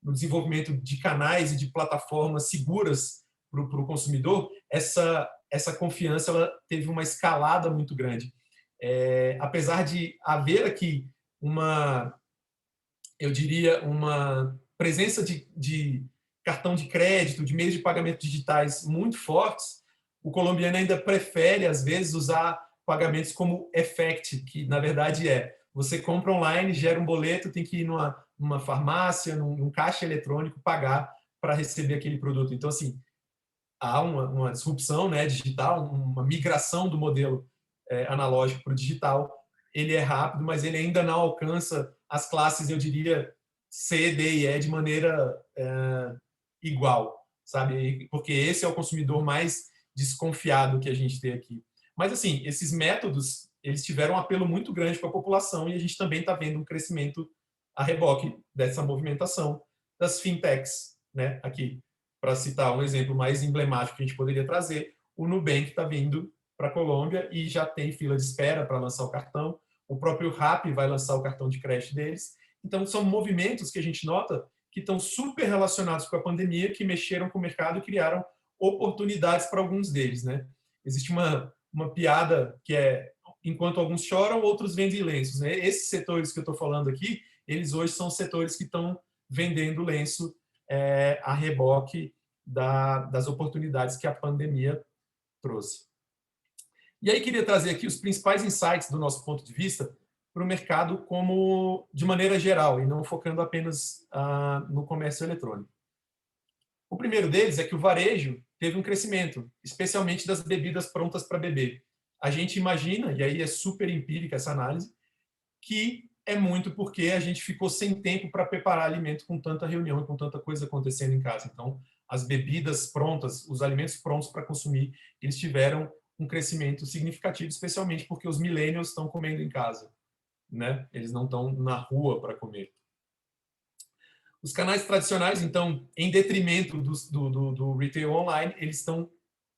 no desenvolvimento de canais e de plataformas seguras para o consumidor, essa confiança ela teve uma escalada muito grande. Apesar de haver aqui uma eu diria, uma presença de cartão de crédito, de meios de pagamento digitais muito fortes, o colombiano ainda prefere, às vezes, usar pagamentos como Effect, que, na verdade, você compra online, gera um boleto, tem que ir numa farmácia, num caixa eletrônico, pagar para receber aquele produto. Então, assim, há uma disrupção, né, digital, uma migração do modelo analógico para o digital. Ele é rápido, mas ele ainda não alcança as classes, eu diria, C, D e E de maneira igual, sabe? Porque esse é o consumidor mais desconfiado que a gente tem aqui. Mas, assim, esses métodos, eles tiveram um apelo muito grande para a população e a gente também está vendo um crescimento a reboque dessa movimentação das fintechs, né? Aqui, para citar um exemplo mais emblemático que a gente poderia trazer, o Nubank está vindo para a Colômbia e já tem fila de espera para lançar o cartão. O próprio Rappi vai lançar o cartão de crédito deles. Então, são movimentos que a gente nota que estão super relacionados com a pandemia, que mexeram com o mercado e criaram oportunidades para alguns deles, né? Existe uma piada que é: enquanto alguns choram, outros vendem lenços, né? Esses setores que eu estou falando aqui, eles hoje são setores que estão vendendo lenço a reboque das oportunidades que a pandemia trouxe. E aí queria trazer aqui os principais insights do nosso ponto de vista para o mercado como de maneira geral e não focando apenas no comércio eletrônico. O primeiro deles é que o varejo teve um crescimento, especialmente das bebidas prontas para beber. A gente imagina, e aí é super empírica essa análise, que é muito porque a gente ficou sem tempo para preparar alimento com tanta reunião e com tanta coisa acontecendo em casa. Então, as bebidas prontas, os alimentos prontos para consumir, eles tiveram um crescimento significativo, especialmente porque os millennials estão comendo em casa, né? Eles não estão na rua para comer. Os canais tradicionais, então, em detrimento do retail online, eles estão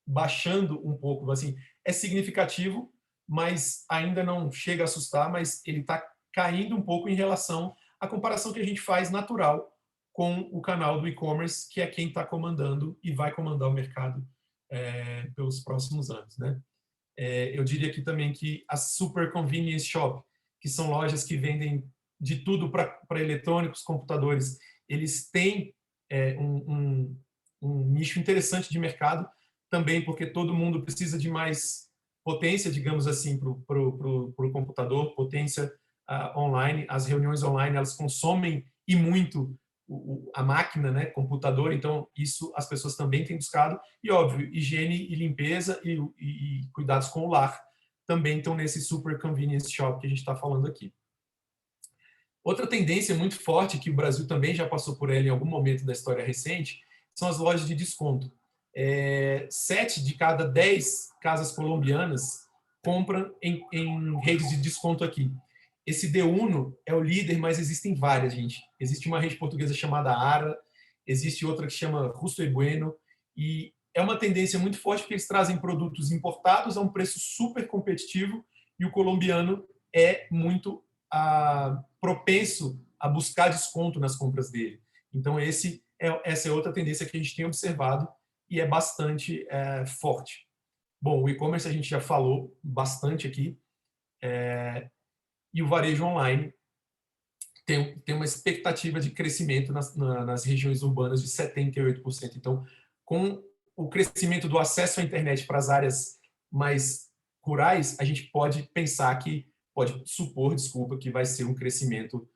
baixando um pouco. Assim, é significativo, mas ainda não chega a assustar, mas ele está caindo um pouco em relação à comparação que a gente faz natural com o canal do e-commerce, que é quem está comandando e vai comandar o mercado pelos próximos anos, né? Eu diria aqui também que a Super Convenience Shop, que são lojas que vendem de tudo para eletrônicos, computadores, eles têm um nicho interessante de mercado, também porque todo mundo precisa de mais potência, digamos assim, para o computador, potência online. As reuniões online, elas consomem e muito a máquina, né, computador, então isso as pessoas também têm buscado. E, óbvio, higiene e limpeza e cuidados com o lar também estão nesse Super Convenience Shop que a gente está falando aqui. Outra tendência muito forte, que o Brasil também já passou por ela em algum momento da história recente, são as lojas de desconto. 7 de cada 10 casas colombianas compram em redes de desconto aqui. Esse D1 é o líder, mas existem várias, gente. Existe uma rede portuguesa chamada Ara, existe outra que chama Justo y Bueno, e é uma tendência muito forte porque eles trazem produtos importados a um preço super competitivo e o colombiano é muito propenso a buscar desconto nas compras dele. Então, essa é outra tendência que a gente tem observado e é bastante forte. Bom, o e-commerce a gente já falou bastante aqui, e o varejo online tem uma expectativa de crescimento nas regiões urbanas de 78%. Então, com o crescimento do acesso à internet para as áreas mais rurais, a gente pode pensar pode supor, que vai ser um crescimento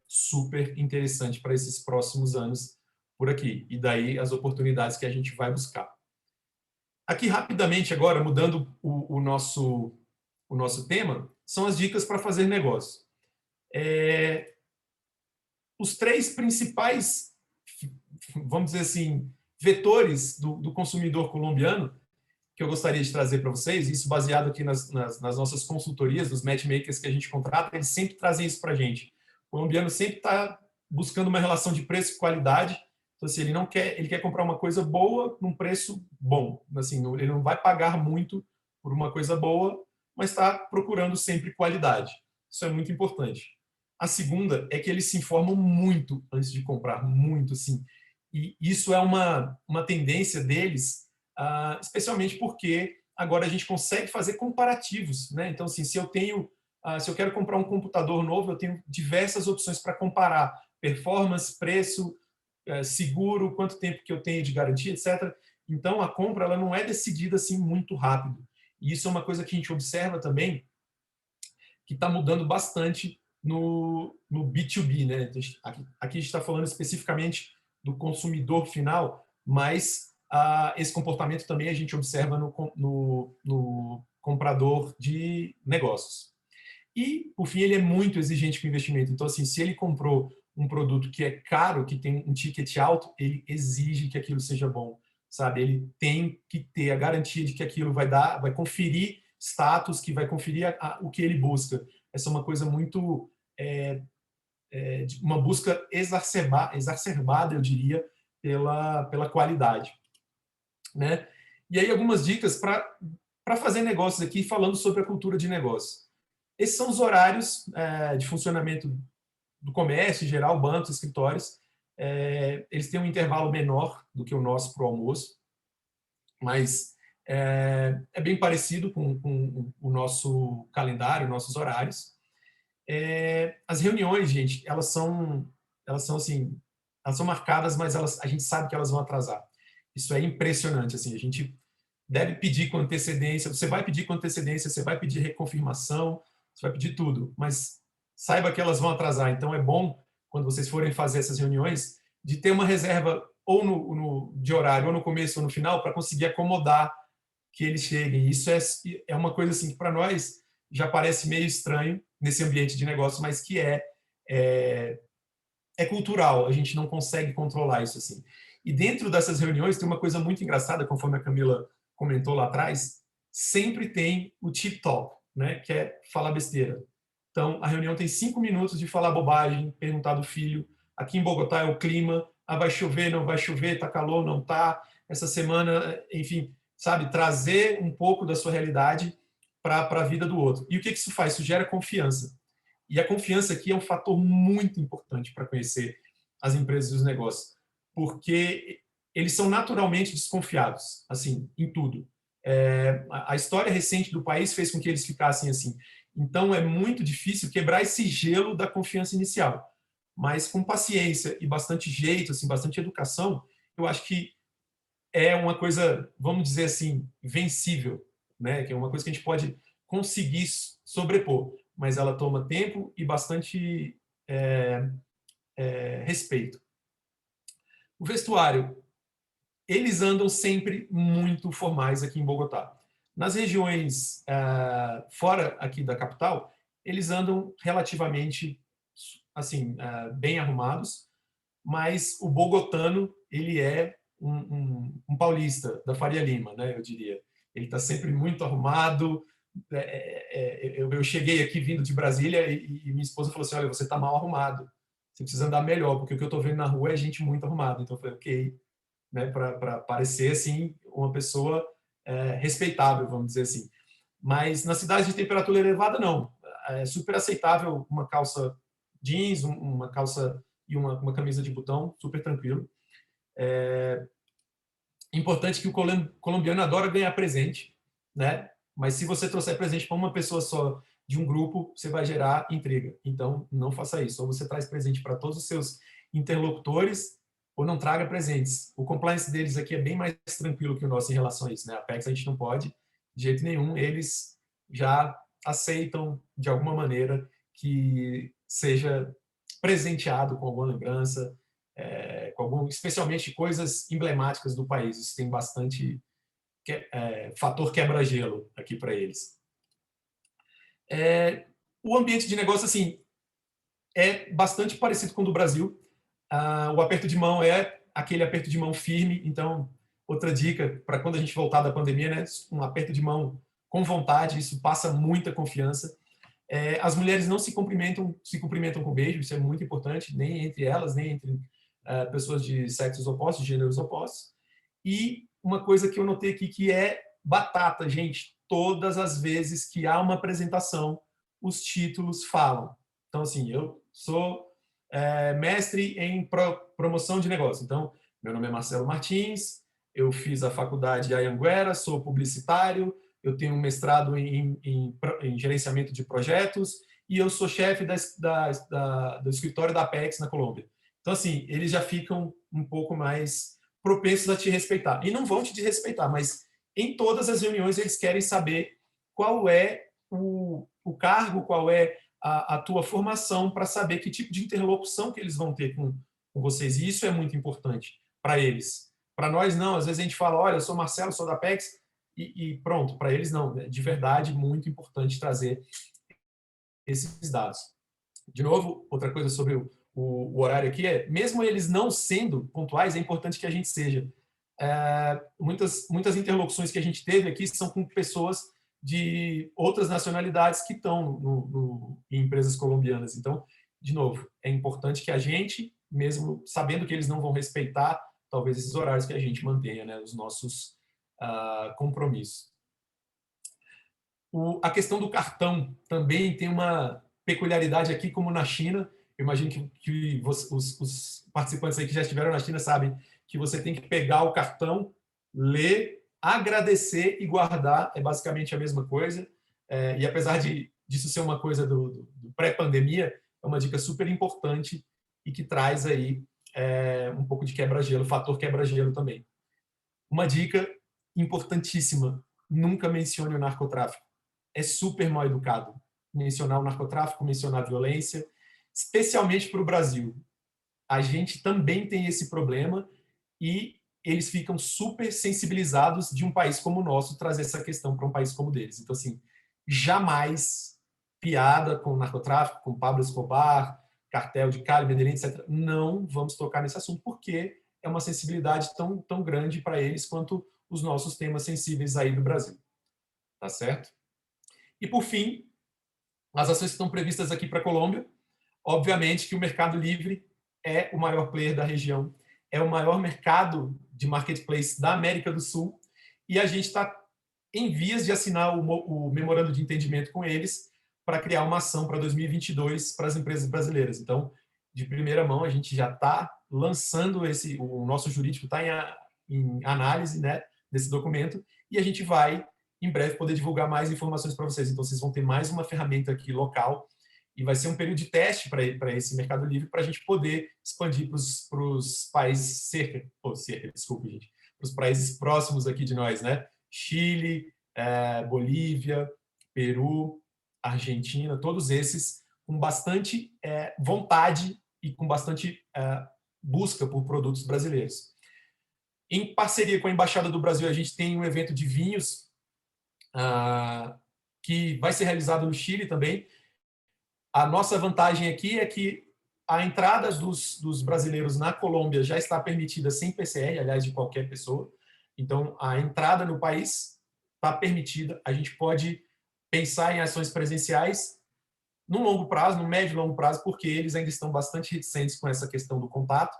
super interessante para esses próximos anos por aqui. E daí as oportunidades que a gente vai buscar. Aqui, rapidamente, agora, mudando o nosso tema, são as dicas para fazer negócio. Os 3 principais, vamos dizer assim, vetores do consumidor colombiano que eu gostaria de trazer para vocês, isso baseado aqui nas nossas consultorias, dos matchmakers que a gente contrata, eles sempre trazem isso para a gente. O colombiano sempre está buscando uma relação de preço e qualidade. Então, assim, ele quer comprar uma coisa boa num preço bom. Assim, ele não vai pagar muito por uma coisa boa, mas está procurando sempre qualidade. Isso é muito importante. A segunda é que eles se informam muito antes de comprar, muito, sim. E isso é uma tendência deles, especialmente porque agora a gente consegue fazer comparativos, né? Então, assim, se eu tenho se eu quero comprar um computador novo, eu tenho diversas opções para comparar performance, preço, seguro, quanto tempo que eu tenho de garantia, etc. Então, a compra ela não é decidida assim muito rápido. E isso é uma coisa que a gente observa também, que está mudando bastante no B2B, né? Aqui a gente está falando especificamente do consumidor final, mas esse comportamento também a gente observa no comprador de negócios. E, por fim, ele é muito exigente com o investimento. Então, assim, se ele comprou um produto que é caro, que tem um ticket alto, ele exige que aquilo seja bom, sabe? Ele tem que ter a garantia de que aquilo vai conferir status, que vai conferir o que ele busca. Essa é uma coisa muito... uma busca exacerbada, eu diria, pela qualidade, né? E aí, algumas dicas para fazer negócios aqui, falando sobre a cultura de negócio. Esses são os horários de funcionamento do comércio, em geral, bancos, escritórios. Eles têm um intervalo menor do que o nosso para o almoço, mas é bem parecido com o nosso calendário, nossos horários. As reuniões, gente, elas são assim, elas são marcadas, mas a gente sabe que elas vão atrasar. Isso é impressionante, assim, a gente deve pedir com antecedência, você vai pedir com antecedência, você vai pedir reconfirmação, você vai pedir tudo, mas saiba que elas vão atrasar. Então, é bom, quando vocês forem fazer essas reuniões, de ter uma reserva ou de horário, ou no começo ou no final, para conseguir acomodar que eles cheguem. Isso é uma coisa assim que, para nós, já parece meio estranho nesse ambiente de negócio, mas que é cultural. A gente não consegue controlar isso assim. E dentro dessas reuniões tem uma coisa muito engraçada, conforme a Camila comentou lá atrás, sempre tem o tip talk, né, que é falar besteira. Então, a reunião tem 5 minutos de falar bobagem, perguntar do filho. Aqui em Bogotá é o clima, vai chover, não vai chover, tá calor, não tá. Essa semana, enfim, sabe, trazer um pouco da sua realidade para a vida do outro. E o que isso faz? Isso gera confiança. E a confiança aqui é um fator muito importante para conhecer as empresas e os negócios, porque eles são naturalmente desconfiados, assim, em tudo. A história recente do país fez com que eles ficassem assim. Então, é muito difícil quebrar esse gelo da confiança inicial. Mas com paciência e bastante jeito, assim, bastante educação, eu acho que é uma coisa, vamos dizer assim, vencível, né? Que é uma coisa que a gente pode conseguir sobrepor, mas ela toma tempo e bastante respeito. O vestuário, eles andam sempre muito formais aqui em Bogotá. Nas regiões fora aqui da capital, eles andam relativamente assim, bem arrumados, mas o bogotano, ele é um paulista da Faria Lima, né, eu diria. Ele está sempre muito arrumado. Eu cheguei aqui vindo de Brasília e minha esposa falou assim, olha, você está mal arrumado, você precisa andar melhor, porque o que eu estou vendo na rua é gente muito arrumada. Então eu falei, ok, né, para parecer assim uma pessoa respeitável, vamos dizer assim. Mas na cidade de temperatura elevada, não. É super aceitável uma calça jeans, uma calça e uma camisa de botão, super tranquilo. Importante que o colombiano adora ganhar presente, né? Mas se você trouxer presente para uma pessoa só de um grupo, você vai gerar intriga. Então, não faça isso. Ou você traz presente para todos os seus interlocutores, ou não traga presentes. O compliance deles aqui é bem mais tranquilo que o nosso em relação a isso, né? A Apex a gente não pode, de jeito nenhum. Eles já aceitam, de alguma maneira, que seja presenteado com alguma lembrança, especialmente coisas emblemáticas do país. Isso tem bastante fator quebra-gelo aqui para eles. O ambiente de negócio, assim, é bastante parecido com o do Brasil. O aperto de mão é aquele aperto de mão firme. Então, outra dica para quando a gente voltar da pandemia, né, um aperto de mão com vontade, isso passa muita confiança. As mulheres não se cumprimentam com beijo, isso é muito importante, nem entre elas, nem entre pessoas de sexos opostos, de gêneros opostos. E uma coisa que eu notei aqui que é batata, gente, todas as vezes que há uma apresentação, os títulos falam. Então, assim, eu sou mestre em promoção de negócio. Então, meu nome é Marcelo Martins, eu fiz a faculdade Anhanguera, sou publicitário, eu tenho um mestrado em gerenciamento de projetos e eu sou chefe do escritório da Apex na Colômbia. Então, assim, eles já ficam um pouco mais propensos a te respeitar. E não vão te desrespeitar, mas em todas as reuniões eles querem saber qual é o cargo, qual é a tua formação, para saber que tipo de interlocução que eles vão ter com vocês. E isso é muito importante para eles. Para nós, não. Às vezes a gente fala, olha, eu sou Marcelo, sou da Apex, e pronto. Para eles, não. É de verdade muito importante trazer esses dados. De novo, outra coisa sobre o horário aqui é, mesmo eles não sendo pontuais, é importante que a gente seja. Muitas interlocuções que a gente teve aqui são com pessoas de outras nacionalidades que estão em empresas colombianas. Então, de novo, é importante que a gente, mesmo sabendo que eles não vão respeitar, talvez esses horários, que a gente mantenha, né, os nossos compromissos. A questão do cartão também tem uma peculiaridade aqui, como na China. Eu imagino que os participantes aí que já estiveram na China sabem que você tem que pegar o cartão, ler, agradecer e guardar. É basicamente a mesma coisa. E apesar disso ser uma coisa do pré-pandemia, é uma dica super importante e que traz aí um pouco de quebra-gelo, fator quebra-gelo também. Uma dica importantíssima: nunca mencione o narcotráfico. É super mal educado mencionar o narcotráfico, mencionar a violência, especialmente para o Brasil. A gente também tem esse problema e eles ficam super sensibilizados de um país como o nosso trazer essa questão para um país como o deles. Então, assim, jamais piada com narcotráfico, com Pablo Escobar, cartel de Cali, Medellín, etc. Não vamos tocar nesse assunto, porque é uma sensibilidade tão grande para eles quanto os nossos temas sensíveis aí do Brasil. Tá certo? E, por fim, as ações que estão previstas aqui para a Colômbia, obviamente que o Mercado Livre é o maior player da região, é o maior mercado de marketplace da América do Sul, e a gente está em vias de assinar o memorando de entendimento com eles para criar uma ação para 2022 para as empresas brasileiras. Então, de primeira mão, a gente já está lançando o nosso jurídico está em análise, né, desse documento, e a gente vai em breve poder divulgar mais informações para vocês. Então, vocês vão ter mais uma ferramenta aqui local e vai ser um período de teste para esse Mercado Livre, para a gente poder expandir para os países para os países próximos aqui de nós, né? Chile, Bolívia, Peru, Argentina, todos esses com bastante vontade e com bastante busca por produtos brasileiros. Em parceria com a Embaixada do Brasil, a gente tem um evento de vinhos que vai ser realizado no Chile também. A nossa vantagem aqui é que a entrada dos brasileiros na Colômbia já está permitida sem PCR, aliás, de qualquer pessoa. Então, a entrada no país está permitida. A gente pode pensar em ações presenciais no longo prazo, no médio e longo prazo, porque eles ainda estão bastante reticentes com essa questão do contato.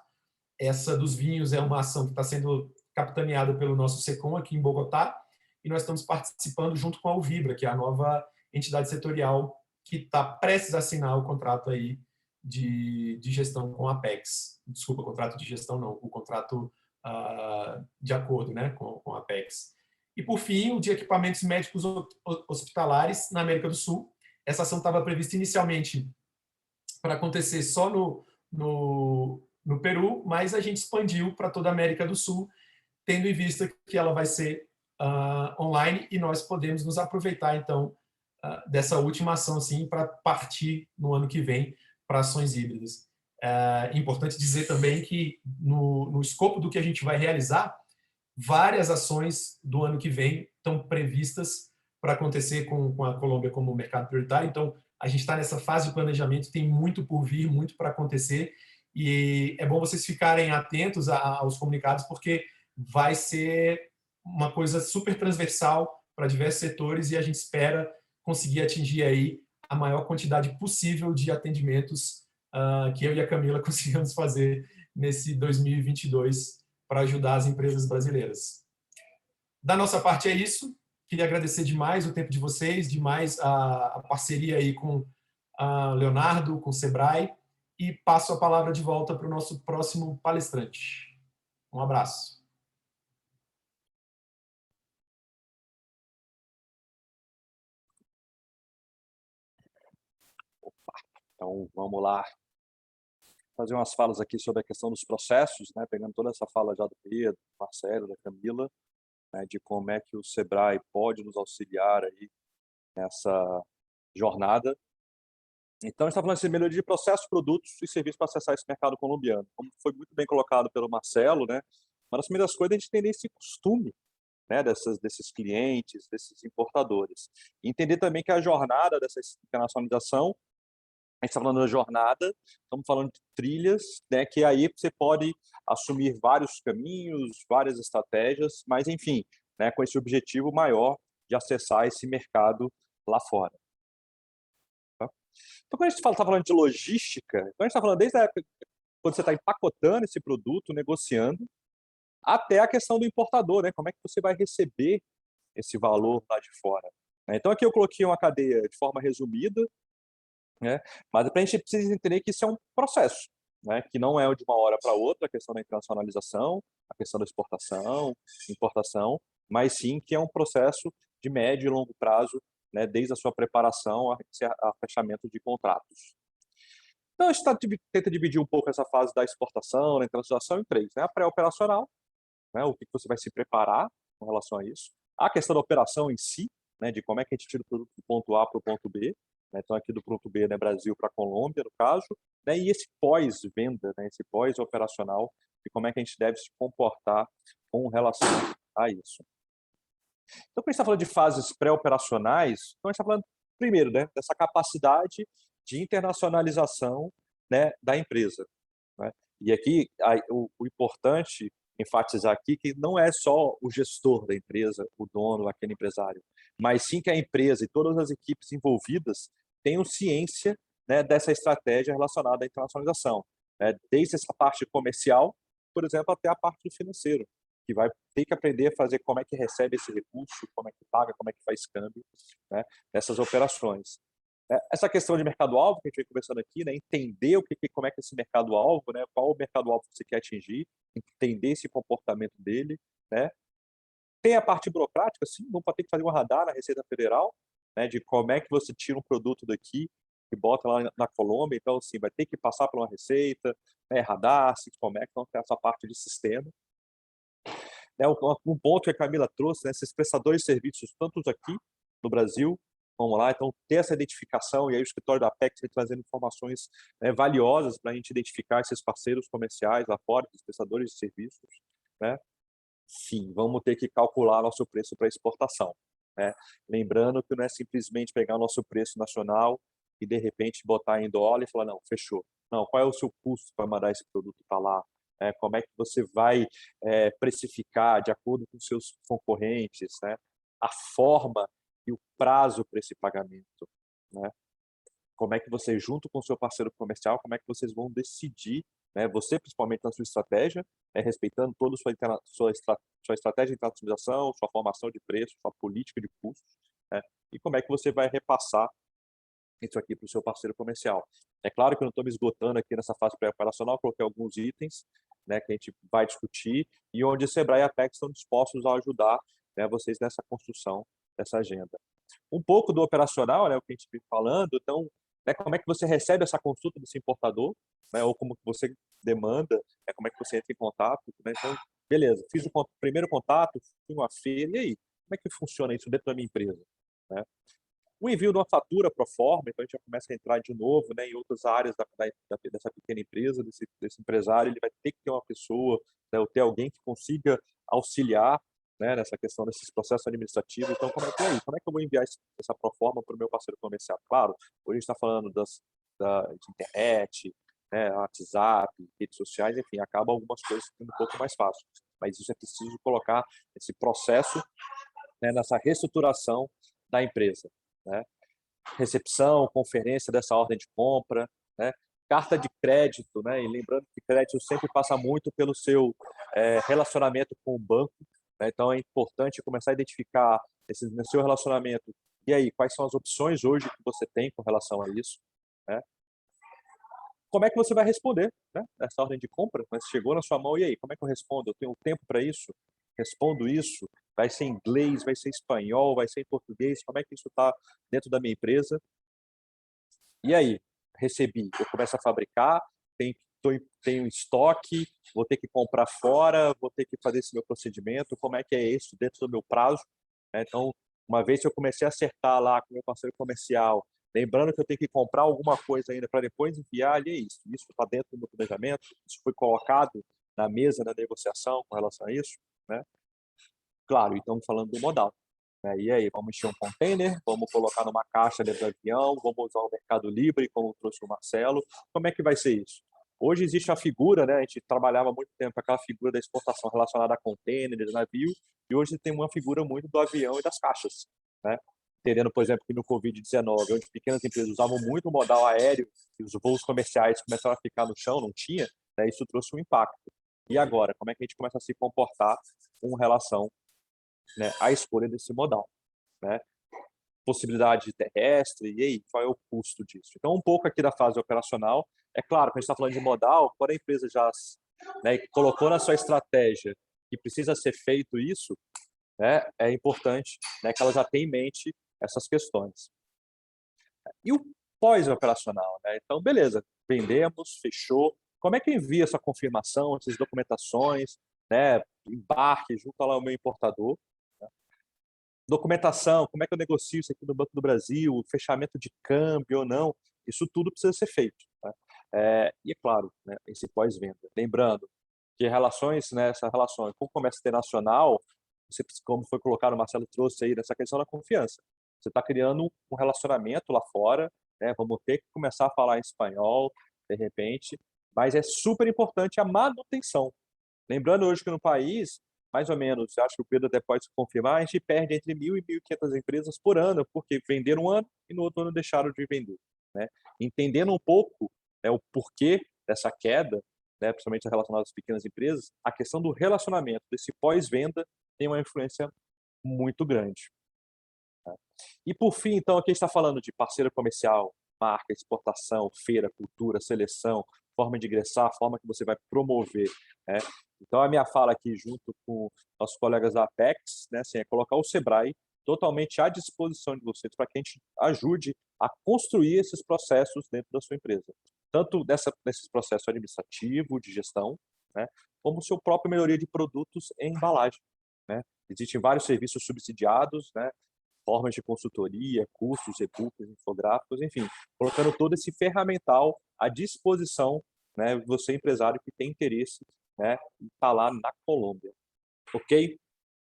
Essa dos vinhos é uma ação que está sendo capitaneada pelo nosso SECOM aqui em Bogotá, e nós estamos participando junto com a Uvibra, que é a nova entidade setorial que está prestes a assinar o contrato aí de gestão com a Apex. Desculpa, contrato de gestão não, o contrato de acordo, né, com a Apex. E, por fim, o de equipamentos médicos hospitalares na América do Sul. Essa ação estava prevista inicialmente para acontecer só no Peru, mas a gente expandiu para toda a América do Sul, tendo em vista que ela vai ser online, e nós podemos nos aproveitar, então, dessa última ação, assim, para partir no ano que vem para ações híbridas. É importante dizer também que, no escopo do que a gente vai realizar, várias ações do ano que vem estão previstas para acontecer com a Colômbia como mercado prioritário. Então, a gente está nessa fase de planejamento, tem muito por vir, muito para acontecer, e é bom vocês ficarem atentos aos comunicados, porque vai ser uma coisa super transversal para diversos setores, e a gente espera conseguir atingir aí a maior quantidade possível de atendimentos que eu e a Camila conseguimos fazer nesse 2022 para ajudar as empresas brasileiras. Da nossa parte é isso. Queria agradecer demais o tempo de vocês, demais a parceria aí com a Leonardo, com o Sebrae, e passo a palavra de volta para o nosso próximo palestrante. Um abraço. Então, vamos lá fazer umas falas aqui sobre a questão dos processos, né? Pegando toda essa fala já do Pedro, do Marcelo, da Camila, né? De como é que o Sebrae pode nos auxiliar aí nessa jornada. Então, a gente está falando de melhoria de processos, produtos e serviços para acessar esse mercado colombiano. Como foi muito bem colocado pelo Marcelo, né? Uma das primeiras coisas é a gente entender esse costume, né, desses clientes, desses importadores. E entender também que a jornada dessa internacionalização, a gente está falando da jornada, estamos falando de trilhas, né, que aí você pode assumir vários caminhos, várias estratégias, mas, enfim, né, com esse objetivo maior de acessar esse mercado lá fora. Então, quando a gente está falando de logística, quando a gente está falando desde a época quando você está empacotando esse produto, negociando, até a questão do importador, né? Como é que você vai receber esse valor lá de fora? Então, aqui eu coloquei uma cadeia de forma resumida, né? Mas a gente precisa entender que isso é um processo, né? Que não é de uma hora para outra, a questão da internacionalização, a questão da exportação, importação, mas sim que é um processo de médio e longo prazo, né, desde a sua preparação a fechamento de contratos. Então, a gente tenta dividir um pouco essa fase da exportação, da internacionalização em três, né? A pré-operacional, né, o que você vai se preparar com relação a isso. A questão da operação em si, né, de como é que a gente tira o produto do ponto A para o ponto B, né, então aqui do ponto B, né, Brasil para Colômbia, no caso, né, e esse pós-venda, né, esse pós-operacional, de como é que a gente deve se comportar com relação a isso. Então, quando a gente está falando de fases pré-operacionais, então a gente está falando, primeiro, né, dessa capacidade de internacionalização, né, da empresa, né? E aqui, o importante enfatizar aqui que não é só o gestor da empresa, o dono, aquele empresário, mas sim que a empresa e todas as equipes envolvidas tenham ciência, né, dessa estratégia relacionada à internacionalização, né? Desde essa parte comercial, por exemplo, até a parte do financeiro, que vai ter que aprender a fazer como é que recebe esse recurso, como é que paga, como é que faz câmbio, né, nessas operações. Essa questão de mercado-alvo que a gente vem conversando aqui, né, entender como é que é esse mercado-alvo, né, qual o mercado-alvo que você quer atingir, entender esse comportamento dele, né. Tem a parte burocrática, sim, vamos ter que fazer um radar na Receita Federal, né, de como é que você tira um produto daqui e bota lá na Colômbia, então, assim, vai ter que passar por uma receita, né, radar, se conecta, então, tem essa parte de sistema. Um ponto que a Camila trouxe, né, esses prestadores de serviços, tantos aqui no Brasil, vamos lá, então ter essa identificação, e aí o escritório da Apex vem trazendo informações, né, valiosas para a gente identificar esses parceiros comerciais lá fora, esses prestadores de serviços, né? Sim, vamos ter que calcular nosso preço para exportação, né? Lembrando que não é simplesmente pegar o nosso preço nacional e de repente botar em dólar e falar, não, fechou. Não, qual é o seu custo para mandar esse produto para lá? Como é que você vai precificar de acordo com seus concorrentes, né? A forma e o prazo para esse pagamento, né? Como é que você, junto com o seu parceiro comercial, como é que vocês vão decidir, né? Você, principalmente na sua estratégia, respeitando toda a sua estratégia de internacionalização, sua formação de preço, sua política de custos, né? E como é que você vai repassar isso aqui para o seu parceiro comercial. É claro que eu não estou me esgotando aqui nessa fase pré-operacional, coloquei alguns itens, né, que a gente vai discutir e onde o Sebrae e a Apex estão dispostos a ajudar, né, vocês nessa construção dessa agenda. Um pouco do operacional, né, o que a gente vem falando, então, né, como é que você recebe essa consulta desse importador, né, ou como você demanda, como é que você entra em contato, né? Então, beleza, fiz o primeiro contato, fui numa feira, e aí? Como é que funciona isso dentro da minha empresa, né? O envio de uma fatura pro forma, então a gente já começa a entrar de novo, né, em outras áreas dessa pequena empresa, desse empresário, ele vai ter que ter uma pessoa, né, ou ter alguém que consiga auxiliar, né, nessa questão desses processos administrativos. Então, como é que eu vou enviar essa proforma para o meu parceiro comercial? Claro, hoje a gente está falando de internet, né, WhatsApp, redes sociais, enfim, acaba algumas coisas ficando um pouco mais fácil. Mas isso é preciso colocar esse processo, né, nessa reestruturação da empresa, né? Recepção, conferência dessa ordem de compra, né? Carta de crédito, né? E lembrando que crédito sempre passa muito pelo seu relacionamento com o banco, né? Então é importante começar a identificar no seu relacionamento, e aí, quais são as opções hoje que você tem com relação a isso, né? Como é que você vai responder, né, essa ordem de compra? Mas chegou na sua mão, e aí, como é que eu respondo? Eu tenho tempo para isso? Respondo isso? Vai ser em inglês, vai ser em espanhol, vai ser em português? Como é que isso está dentro da minha empresa? E aí, recebi, eu começo a fabricar, tenho estoque, vou ter que comprar fora, vou ter que fazer esse meu procedimento, como é que é isso dentro do meu prazo? Então, uma vez que eu comecei a acertar lá com o meu parceiro comercial, lembrando que eu tenho que comprar alguma coisa ainda para depois enviar, ali é isso. Isso está dentro do meu planejamento, isso foi colocado na mesa da negociação com relação a isso, né? Claro, e estamos falando do modal. E aí, vamos encher um container, vamos colocar numa caixa dentro do avião, vamos usar o Mercado Livre, como trouxe o Marcelo. Como é que vai ser isso? Hoje existe a figura, né? A gente trabalhava muito tempo aquela figura da exportação relacionada a container, de navio, e hoje tem uma figura muito do avião e das caixas, né? Entendendo, por exemplo, que no Covid-19, onde pequenas empresas usavam muito o modal aéreo e os voos comerciais começaram a ficar no chão, não tinha, né? Isso trouxe um impacto. E agora, como é que a gente começa a se comportar com relação, né, à escolha desse modal, né? Possibilidade de terrestre, e aí, qual é o custo disso? Então, um pouco aqui da fase operacional. É claro, quando a gente está falando de modal, quando a empresa já, né, colocou na sua estratégia que precisa ser feito isso, né, é importante, né, que ela já tenha em mente essas questões. E o pós-operacional, né? Então, beleza, vendemos, fechou. Como é que eu envio essa confirmação, essas documentações, né, embarque junto lá ao meu importador? Documentação, como é que eu negocio isso aqui no Banco do Brasil, fechamento de câmbio ou não, isso tudo precisa ser feito. Tá? E é claro, né, esse pós-venda. Lembrando que relações, né, essa relação com o comércio internacional, você, como foi colocado, o Marcelo trouxe aí, nessa questão da confiança. Você está criando um relacionamento lá fora, né, vamos ter que começar a falar em espanhol, de repente, mas é super importante a manutenção. Lembrando hoje que no país, mais ou menos, acho que o Pedro até pode confirmar, a gente perde entre 1.000 e 1.500 empresas por ano, porque venderam um ano e no outro ano deixaram de vender. Né? Entendendo um pouco, né, o porquê dessa queda, né, principalmente relacionada às pequenas empresas, a questão do relacionamento, desse pós-venda, tem uma influência muito grande. Tá? E por fim, então, aqui a gente está falando de parceiro comercial, marca, exportação, feira, cultura, seleção, forma de ingressar, a forma que você vai promover. Né? Então, a minha fala aqui, junto com nossos colegas da Apex, né, assim, é colocar o Sebrae totalmente à disposição de vocês para que a gente ajude a construir esses processos dentro da sua empresa. Tanto nesses processos administrativos, de gestão, né, como o seu próprio melhoria de produtos e embalagem. Né? Existem vários serviços subsidiados, né, formas de consultoria, cursos, e-books, infográficos, enfim, colocando todo esse ferramental à disposição, né, você empresário que tem interesse, né, em estar lá na Colômbia. Ok?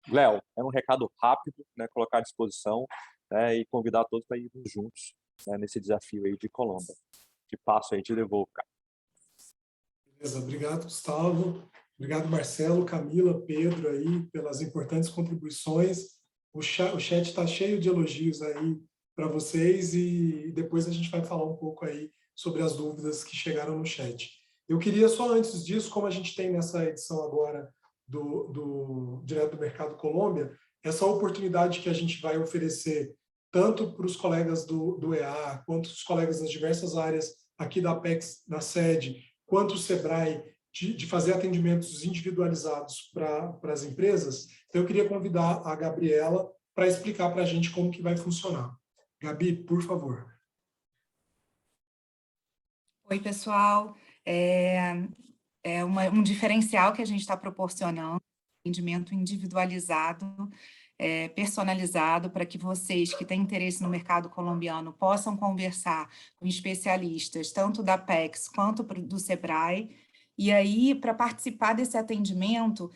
Léo, é um recado rápido, né, colocar à disposição, né, e convidar todos para irmos juntos, né, nesse desafio aí de Colômbia. Te passo aí, te devolvo, cara. Beleza, obrigado, Gustavo. Obrigado, Marcelo, Camila, Pedro aí pelas importantes contribuições. O chat está cheio de elogios aí para vocês e depois a gente vai falar um pouco aí sobre as dúvidas que chegaram no chat. Eu queria só antes disso, como a gente tem nessa edição agora do Direto do Mercado Colômbia, essa oportunidade que a gente vai oferecer tanto para os colegas do EA, quanto os colegas das diversas áreas aqui da Apex, na sede, quanto o Sebrae, de fazer atendimentos individualizados para as empresas. Então, eu queria convidar a Gabriela para explicar para a gente como que vai funcionar. Gabi, por favor. Oi, pessoal. Um diferencial que a gente está proporcionando, atendimento individualizado, personalizado, para que vocês que têm interesse no mercado colombiano possam conversar com especialistas, tanto da Apex quanto do Sebrae. E aí, para participar desse atendimento,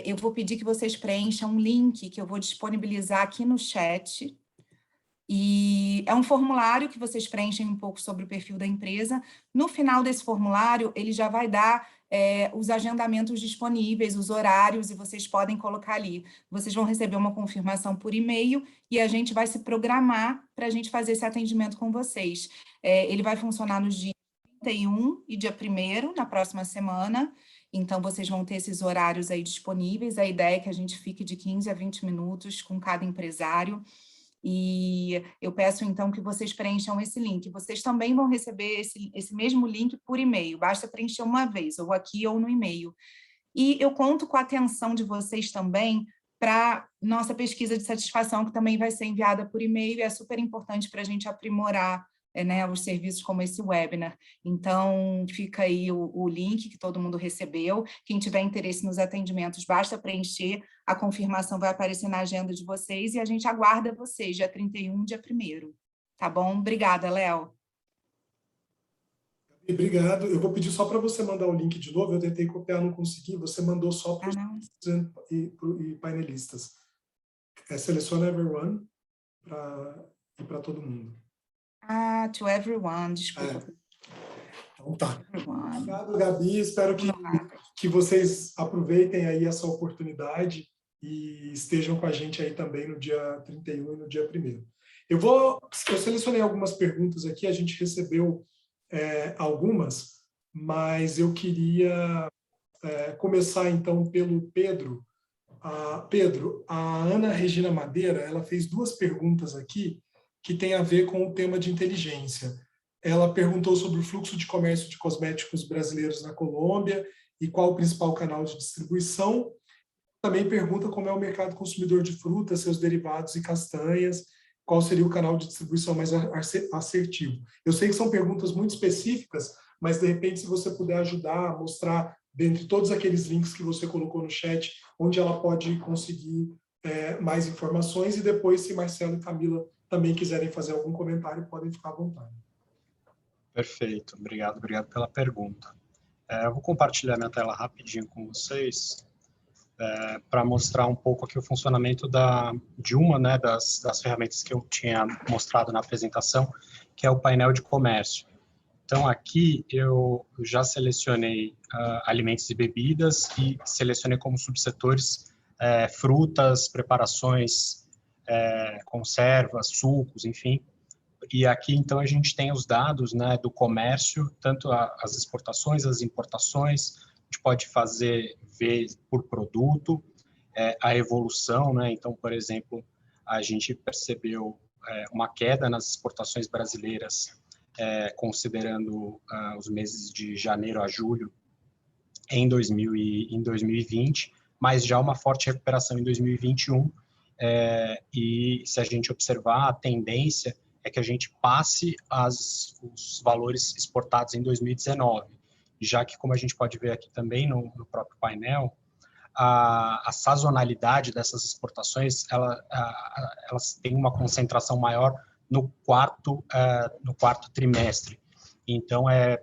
eu vou pedir que vocês preencham um link que eu vou disponibilizar aqui no chat. E é um formulário que vocês preenchem um pouco sobre o perfil da empresa. No final desse formulário, ele já vai dar os agendamentos disponíveis, os horários, e vocês podem colocar ali. Vocês vão receber uma confirmação por e-mail e a gente vai se programar para a gente fazer esse atendimento com vocês. Ele vai funcionar nos dias 31 e dia 1º, na próxima semana. Então, vocês vão ter esses horários aí disponíveis. A ideia é que a gente fique de 15 a 20 minutos com cada empresário. E eu peço, então, que vocês preencham esse link. Vocês também vão receber esse mesmo link por e-mail. Basta preencher uma vez, ou aqui ou no e-mail. E eu conto com a atenção de vocês também para nossa pesquisa de satisfação, que também vai ser enviada por e-mail, e é super importante para a gente aprimorar né, os serviços como esse webinar. Então, fica aí o link que todo mundo recebeu. Quem tiver interesse nos atendimentos, basta preencher, a confirmação vai aparecer na agenda de vocês e a gente aguarda vocês, dia 31, dia 1º. Tá bom? Obrigada, Léo. Obrigado. Eu vou pedir só para você mandar o link de novo. Eu tentei copiar, não consegui. Você mandou só para os e painelistas. Seleciona everyone para todo mundo. To everyone, desculpa. Então tá. Obrigado, Gabi. Espero que vocês aproveitem aí essa oportunidade e estejam com a gente aí também no dia 31 e no dia 1º. Eu selecionei algumas perguntas aqui, a gente recebeu algumas, mas eu queria começar então pelo Pedro. Pedro, a Ana Regina Madeira, ela fez 2 perguntas aqui que tem a ver com o tema de inteligência. Ela perguntou sobre o fluxo de comércio de cosméticos brasileiros na Colômbia e qual o principal canal de distribuição. Também pergunta como é o mercado consumidor de frutas, seus derivados e castanhas, qual seria o canal de distribuição mais assertivo. Eu sei que são perguntas muito específicas, mas, de repente, se você puder ajudar a mostrar, dentre todos aqueles links que você colocou no chat, onde ela pode conseguir mais informações, e depois, se Marcelo e Camila também quiserem fazer algum comentário, podem ficar à vontade. Perfeito, obrigado pela pergunta. Eu vou compartilhar minha tela rapidinho com vocês, para mostrar um pouco aqui o funcionamento de uma, né, das ferramentas que eu tinha mostrado na apresentação, que é o painel de comércio. Então, aqui eu já selecionei alimentos e bebidas e selecionei como subsetores frutas, preparações, conservas, sucos, enfim. E aqui, então, a gente tem os dados, né, do comércio, tanto as exportações, as importações. A gente pode ver por produto a evolução, né? Então, por exemplo, a gente percebeu uma queda nas exportações brasileiras, considerando os meses de janeiro a julho em 2020, mas já uma forte recuperação em 2021. E se a gente observar a tendência é que a gente passe os valores exportados em 2019, já que, como a gente pode ver aqui também no próprio painel, a sazonalidade dessas exportações, elas têm uma concentração maior no quarto trimestre. Então, é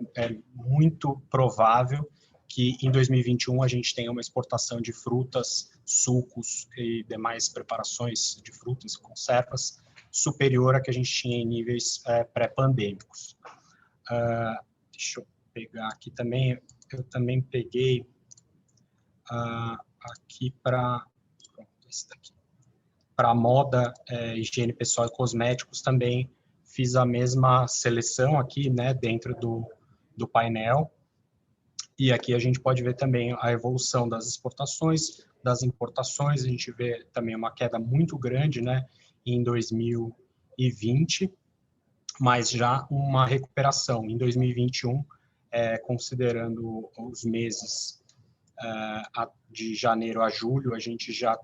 muito provável que em 2021 a gente tenha uma exportação de frutas, sucos e demais preparações de frutas, conservas, superior a que a gente tinha em níveis pré-pandêmicos. Deixa eu pegar aqui também, eu também peguei aqui para moda, higiene pessoal e cosméticos, também fiz a mesma seleção aqui, né, dentro do painel. E aqui a gente pode ver também a evolução das exportações, das importações. A gente vê também uma queda muito grande, né, em 2020, mas já uma recuperação em 2021, considerando os meses de janeiro a julho, a gente já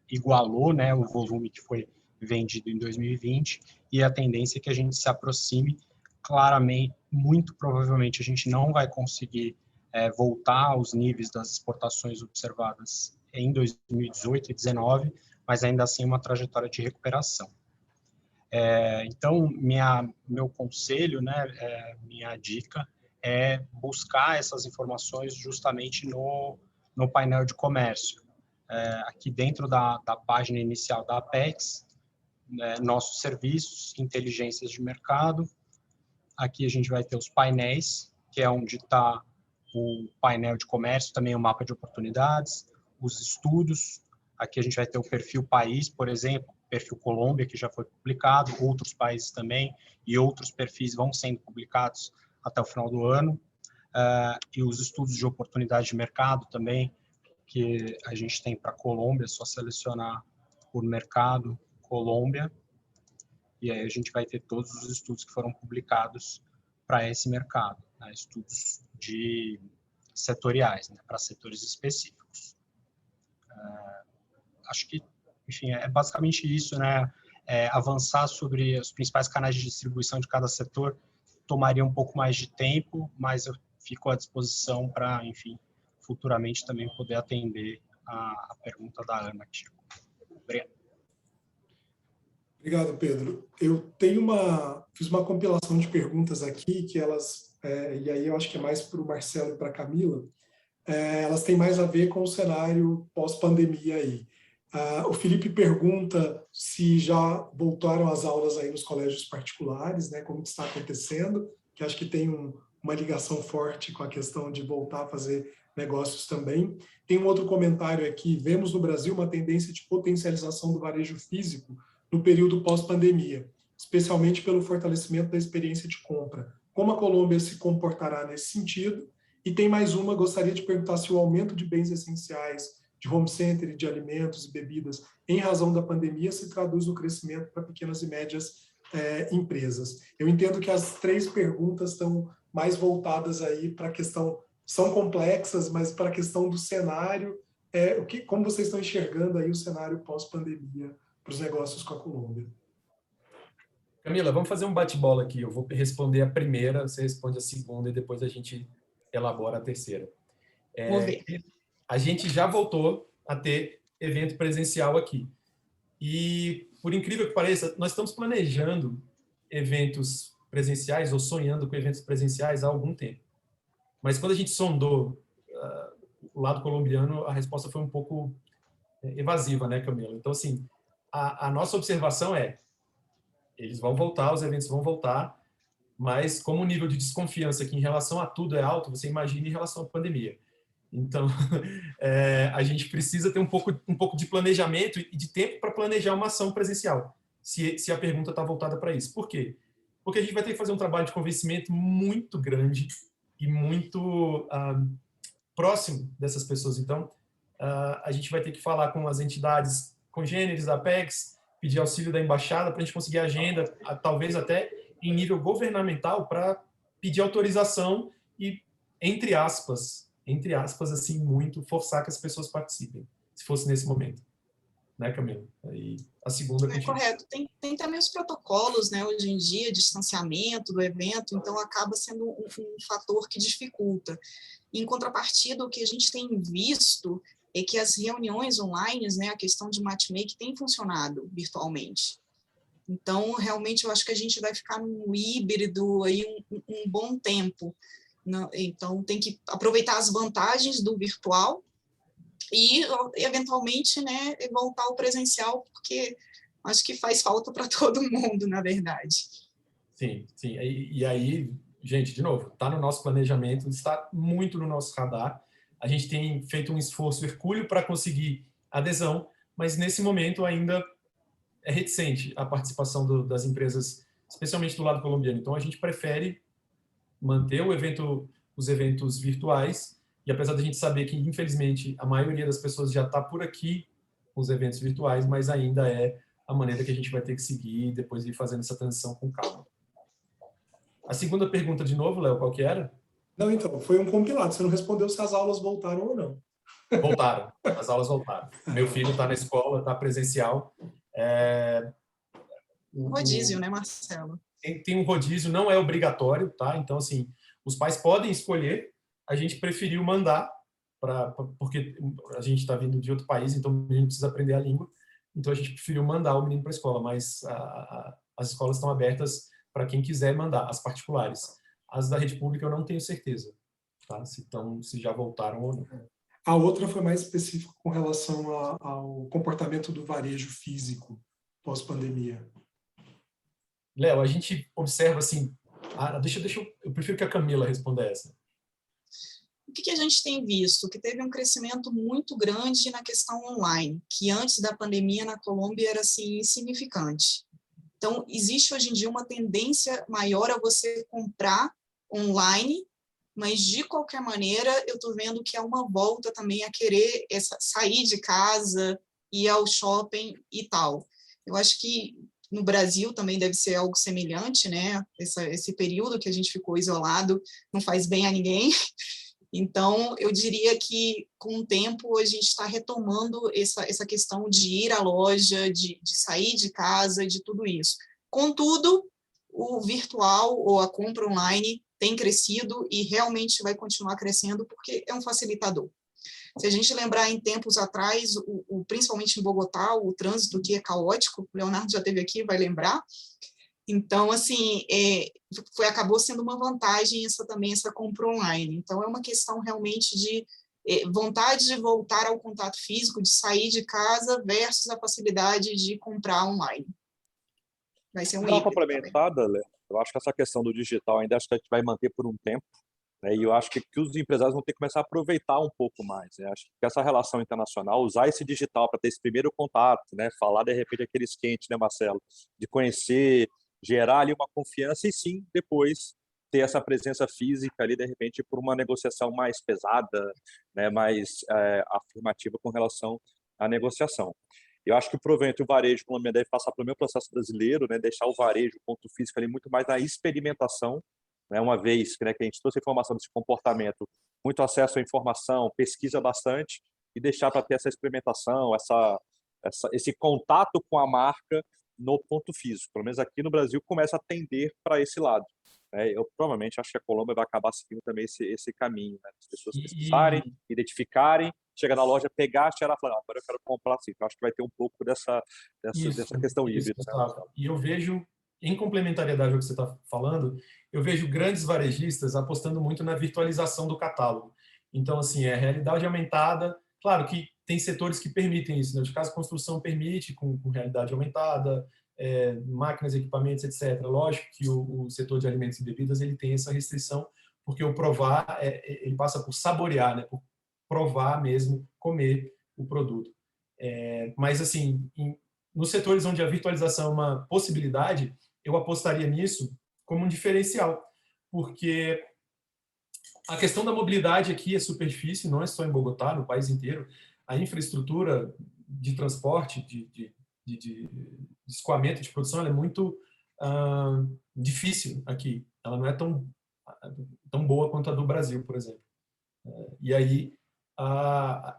igualou, né, o volume que foi vendido em 2020, e a tendência é que a gente se aproxime. Claramente, muito provavelmente, a gente não vai conseguir voltar aos níveis das exportações observadas em 2018 e 2019, mas ainda assim uma trajetória de recuperação. Então, meu conselho, né, minha dica é buscar essas informações justamente no painel de comércio. Aqui dentro da página inicial da Apex, nossos serviços, inteligências de mercado. Aqui a gente vai ter os painéis, que é onde está o painel de comércio, também o mapa de oportunidades, os estudos. Aqui a gente vai ter o perfil país, por exemplo, perfil Colômbia, que já foi publicado, outros países também, e outros perfis vão sendo publicados até o final do ano. E os estudos de oportunidade de mercado também, que a gente tem para Colômbia, é só selecionar por mercado Colômbia, e aí a gente vai ter todos os estudos que foram publicados para esse mercado, né? Estudos setoriais, né? Para setores específicos. Acho que, enfim, é basicamente isso, né? avançar sobre os principais canais de distribuição de cada setor tomaria um pouco mais de tempo, mas eu fico à disposição para, enfim, futuramente também poder atender a pergunta da Ana. Obrigado. Obrigado, Pedro. Eu fiz uma compilação de perguntas aqui, que elas, e aí eu acho que é mais para o Marcelo e para a Camila, elas têm mais a ver com o cenário pós-pandemia aí. O Felipe pergunta se já voltaram as aulas aí nos colégios particulares, né, como está acontecendo, que acho que tem uma ligação forte com a questão de voltar a fazer negócios também. Tem um outro comentário aqui: vemos no Brasil uma tendência de potencialização do varejo físico no período pós-pandemia, especialmente pelo fortalecimento da experiência de compra. Como a Colômbia se comportará nesse sentido? E tem mais uma: gostaria de perguntar se o aumento de bens essenciais, de home center e de alimentos e bebidas, em razão da pandemia, se traduz no crescimento para pequenas e médias empresas. Eu entendo que as três perguntas estão mais voltadas aí para a questão, são complexas, mas para a questão do cenário, como vocês estão enxergando aí o cenário pós-pandemia para os negócios com a Colômbia. Camila, vamos fazer um bate-bola aqui. Eu vou responder a primeira, você responde a segunda e depois a gente elabora a terceira. Vou ver. A gente já voltou a ter evento presencial aqui. E, por incrível que pareça, nós estamos planejando eventos presenciais ou sonhando com eventos presenciais há algum tempo. Mas quando a gente sondou o lado colombiano, a resposta foi um pouco evasiva, né, Camila? Então, assim, a nossa observação eles vão voltar, os eventos vão voltar, mas como o nível de desconfiança aqui em relação a tudo é alto, você imagina em relação à pandemia. Então, a gente precisa ter um pouco de planejamento e de tempo para planejar uma ação presencial, se a pergunta está voltada para isso. Por quê? Porque a gente vai ter que fazer um trabalho de convencimento muito grande e muito próximo dessas pessoas. Então, a gente vai ter que falar com as entidades congêneres da Apex, pedir auxílio da embaixada para a gente conseguir agenda, talvez até em nível governamental, para pedir autorização e, entre aspas, assim, muito, forçar que as pessoas participem, se fosse nesse momento. Né, Camila? E a segunda... Correto. Tem também os protocolos, né, hoje em dia, distanciamento do evento, então acaba sendo um fator que dificulta. Em contrapartida, o que a gente tem visto é que as reuniões online, né, a questão de matchmaking tem funcionado virtualmente. Então, realmente, eu acho que a gente vai ficar no híbrido aí um bom tempo. Então, tem que aproveitar as vantagens do virtual e, eventualmente, né, voltar ao presencial, porque acho que faz falta para todo mundo, na verdade. Sim, sim. E aí, gente, de novo, está no nosso planejamento, está muito no nosso radar. A gente tem feito um esforço hercúleo para conseguir adesão, mas nesse momento ainda é reticente a participação das empresas, especialmente do lado colombiano. Então, a gente prefere manter os eventos virtuais, e apesar da gente saber que, infelizmente, a maioria das pessoas já está por aqui com os eventos virtuais, mas ainda é a maneira que a gente vai ter que seguir e depois ir fazendo essa transição com calma. A segunda pergunta, de novo, Léo, qual que era? Não, então, foi um compilado. Você não respondeu se as aulas voltaram ou não. Voltaram, as aulas voltaram. Meu filho está na escola, está presencial. Rodízio, né, Marcelo? Tem um rodízio, não é obrigatório, tá? Então, assim, os pais podem escolher. A gente preferiu mandar, porque a gente está vindo de outro país, então a gente precisa aprender a língua. Então, a gente preferiu mandar o menino para a escola, mas as escolas estão abertas para quem quiser mandar, as particulares. As da rede pública eu não tenho certeza, tá? Se já voltaram ou não. A outra foi mais específica com relação ao comportamento do varejo físico pós-pandemia. Léo, a gente observa assim... eu prefiro que a Camila responda essa. O que a gente tem visto? Que teve um crescimento muito grande na questão online, que antes da pandemia na Colômbia era assim, insignificante. Então, existe hoje em dia uma tendência maior a você comprar online, mas, de qualquer maneira, eu estou vendo que há uma volta também a querer sair de casa, ir ao shopping e tal. Eu acho que no Brasil também deve ser algo semelhante, né? Esse período que a gente ficou isolado não faz bem a ninguém. Então, eu diria que, com o tempo, a gente está retomando essa questão de ir à loja, de sair de casa, de tudo isso. Contudo, o virtual ou a compra online tem crescido e realmente vai continuar crescendo porque é um facilitador. Se a gente lembrar em tempos atrás, principalmente em Bogotá, o trânsito que é caótico, o Leonardo já esteve aqui, vai lembrar. Então, assim, acabou sendo uma vantagem essa compra online. Então, é uma questão realmente de vontade de voltar ao contato físico, de sair de casa versus a facilidade de comprar online. Vai ser um Uma híbrido complementada, Léo, eu acho que essa questão do digital ainda acho que a gente vai manter por um tempo, né? E eu acho que os empresários vão ter que começar a aproveitar um pouco mais, né? Acho que essa relação internacional, usar esse digital para ter esse primeiro contato, né? Falar de repente aqueles quentes, né, Marcelo? De conhecer, gerar ali uma confiança e sim, depois ter essa presença física ali, de repente, por uma negociação mais pesada, né? Mais afirmativa com relação à negociação. Eu acho que provavelmente o varejo colombiano deve passar pelo mesmo processo brasileiro, né? Deixar o varejo, o ponto físico ali muito mais na experimentação, né? Uma vez que, né, que a gente trouxe informação desse comportamento, muito acesso à informação, pesquisa bastante e deixar para ter essa experimentação, esse contato com a marca no ponto físico. Pelo menos aqui no Brasil começa a tender para esse lado. Eu provavelmente acho que a Colômbia vai acabar seguindo também esse caminho, né? As pessoas pesquisarem, identificarem, chegar na loja, pegar, cheirar e falar, agora eu quero comprar assim. Eu acho que vai ter um pouco dessa questão híbrida. Né? E eu vejo, em complementariedade ao que você está falando, eu vejo grandes varejistas apostando muito na virtualização do catálogo. Então, assim, é realidade aumentada. Claro que tem setores que permitem isso, né? De caso, a construção permite com realidade aumentada, máquinas, equipamentos, etc. Lógico que o setor de alimentos e bebidas ele tem essa restrição, porque o provar, ele passa por saborear, né? Por provar mesmo, comer o produto. Mas, assim, nos setores onde a virtualização é uma possibilidade, eu apostaria nisso como um diferencial, porque a questão da mobilidade aqui é super difícil, não é só em Bogotá, no país inteiro. A infraestrutura de transporte, de escoamento de produção, ela é muito difícil aqui. Ela não é tão boa quanto a do Brasil, por exemplo. E aí, a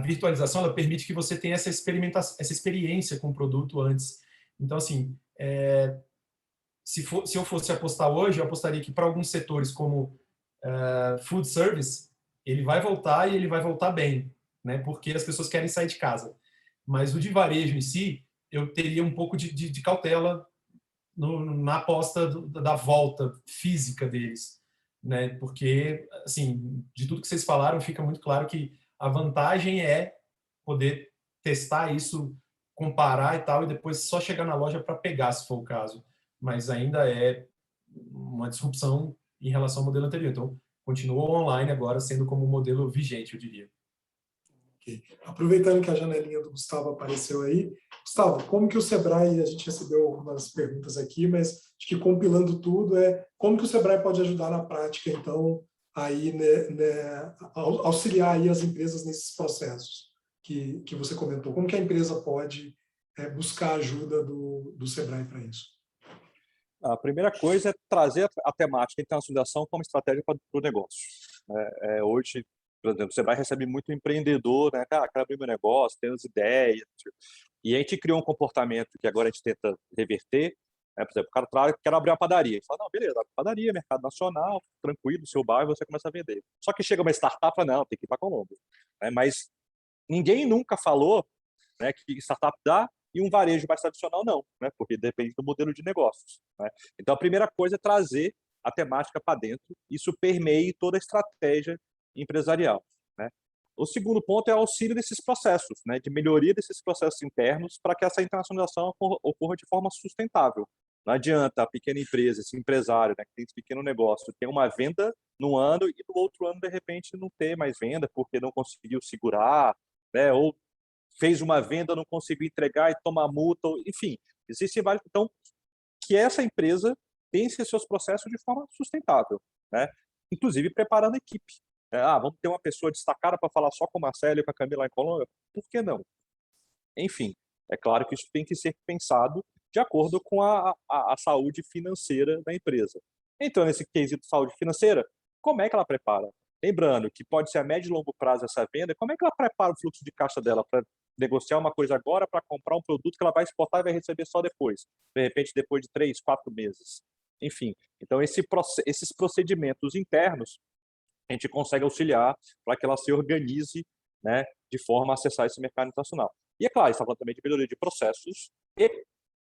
virtualização ela permite que você tenha essa experiência com o produto antes. Então, assim, se eu fosse apostar hoje, eu apostaria que para alguns setores como food service, ele vai voltar e ele vai voltar bem, né? Porque as pessoas querem sair de casa. Mas o de varejo em si, eu teria um pouco de cautela na aposta da volta física deles, né? Porque, assim, de tudo que vocês falaram, fica muito claro que a vantagem é poder testar isso, comparar e tal, e depois só chegar na loja para pegar, se for o caso. Mas ainda é uma disrupção em relação ao modelo anterior. Então, continua online agora sendo como modelo vigente, eu diria. Okay. Aproveitando que a janelinha do Gustavo apareceu aí, Gustavo, como que o Sebrae, a gente recebeu algumas perguntas aqui, mas acho que compilando tudo, como que o Sebrae pode ajudar na prática, então, aí, né, auxiliar aí as empresas nesses processos que você comentou? Como que a empresa pode buscar ajuda do Sebrae para isso? A primeira coisa é trazer a temática internacionalização como estratégia para o negócio. Hoje, por exemplo, o Sebrae recebe muito empreendedor, né? Cara, quero abrir meu negócio, tem as ideias. E a gente criou um comportamento que agora a gente tenta reverter. Por exemplo, o cara quer abrir uma padaria. Ele fala, não, beleza, padaria, mercado nacional, tranquilo, seu bairro, você começa a vender. Só que chega uma startup e fala, não, tem que ir para a Colômbia. Mas ninguém nunca falou, né, que startup dá e um varejo mais tradicional não, né, porque depende do modelo de negócios. Né? Então, a primeira coisa é trazer a temática para dentro, isso permeie toda a estratégia empresarial. Né? O segundo ponto é o auxílio desses processos, né, de melhoria desses processos internos para que essa internacionalização ocorra de forma sustentável. Não adianta a pequena empresa, esse empresário, né, que tem esse pequeno negócio, ter uma venda no ano e no outro ano, de repente, não ter mais venda porque não conseguiu segurar, né, ou fez uma venda, não conseguiu entregar e toma multa, enfim, existem vários. Então, que essa empresa pense seus processos de forma sustentável, né? Inclusive preparando a equipe. Vamos ter uma pessoa destacada para falar só com o Marcelo e com a Camila em Colômbia? Por que não? Enfim, é claro que isso tem que ser pensado de acordo com a saúde financeira da empresa. Então, nesse quesito de saúde financeira, como é que ela prepara? Lembrando que pode ser a médio e longo prazo essa venda, como é que ela prepara o fluxo de caixa dela para negociar uma coisa agora para comprar um produto que ela vai exportar e vai receber só depois, de repente depois de 3, 4 meses. Enfim, então esses procedimentos internos a gente consegue auxiliar para que ela se organize, né, de forma a acessar esse mercado internacional. E é claro, está falando também de melhoria de processos e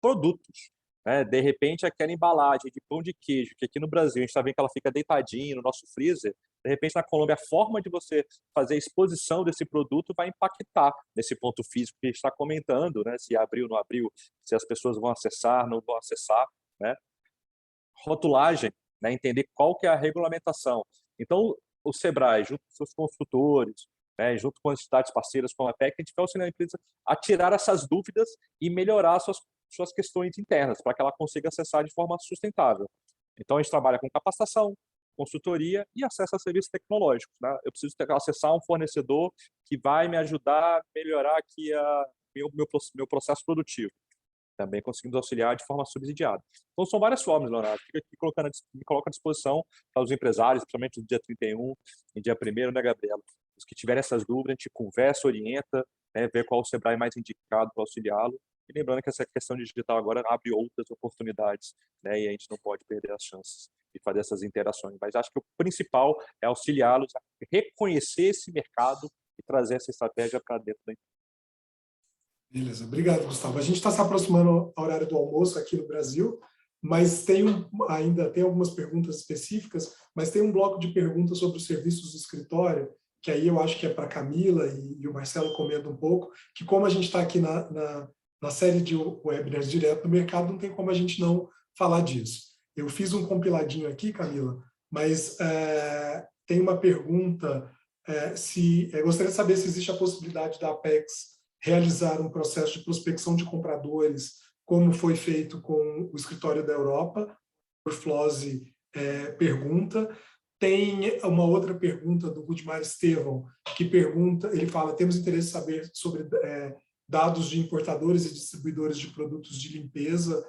produtos. Né? De repente, aquela embalagem de pão de queijo, que aqui no Brasil a gente está vendo que ela fica deitadinha no nosso freezer, de repente na Colômbia a forma de você fazer a exposição desse produto vai impactar nesse ponto físico que a gente está comentando, né? Se abriu, não abriu, se as pessoas vão acessar, não vão acessar, né? Rotulagem, né? Entender qual que é a regulamentação. Então, o Sebrae, junto com seus consultores, né, junto com as entidades parceiras, com a PEC, a gente vai auxiliar a empresa a tirar essas dúvidas e melhorar suas questões internas, para que ela consiga acessar de forma sustentável. Então, a gente trabalha com capacitação, consultoria e acesso a serviços tecnológicos. Né? Eu preciso acessar um fornecedor que vai me ajudar a melhorar aqui meu processo produtivo. Também conseguimos auxiliar de forma subsidiada. Então, são várias formas, Leonardo. Fica aqui me coloca à disposição para os empresários, principalmente no dia 31 e dia 1º, né, Gabriela? Os que tiverem essas dúvidas, a gente conversa, orienta, né, ver qual o Sebrae mais indicado para auxiliá-lo. E lembrando que essa questão digital agora abre outras oportunidades, né, e a gente não pode perder as chances de fazer essas interações. Mas acho que o principal é auxiliá-los a reconhecer esse mercado e trazer essa estratégia para dentro da empresa. Beleza, obrigado, Gustavo. A gente está se aproximando ao horário do almoço aqui no Brasil, mas ainda tem algumas perguntas específicas, mas tem um bloco de perguntas sobre os serviços do escritório, que aí eu acho que é para a Camila e o Marcelo comenta um pouco, que como a gente está aqui na série de webinars direto do mercado, não tem como a gente não falar disso. Eu fiz um compiladinho aqui, Camila, mas tem uma pergunta, gostaria de saber se existe a possibilidade da Apex realizar um processo de prospecção de compradores, como foi feito com o escritório da Europa. O Flose pergunta. Tem uma outra pergunta do Rudimar Estevão, que pergunta, ele fala, temos interesse em saber sobre dados de importadores e distribuidores de produtos de limpeza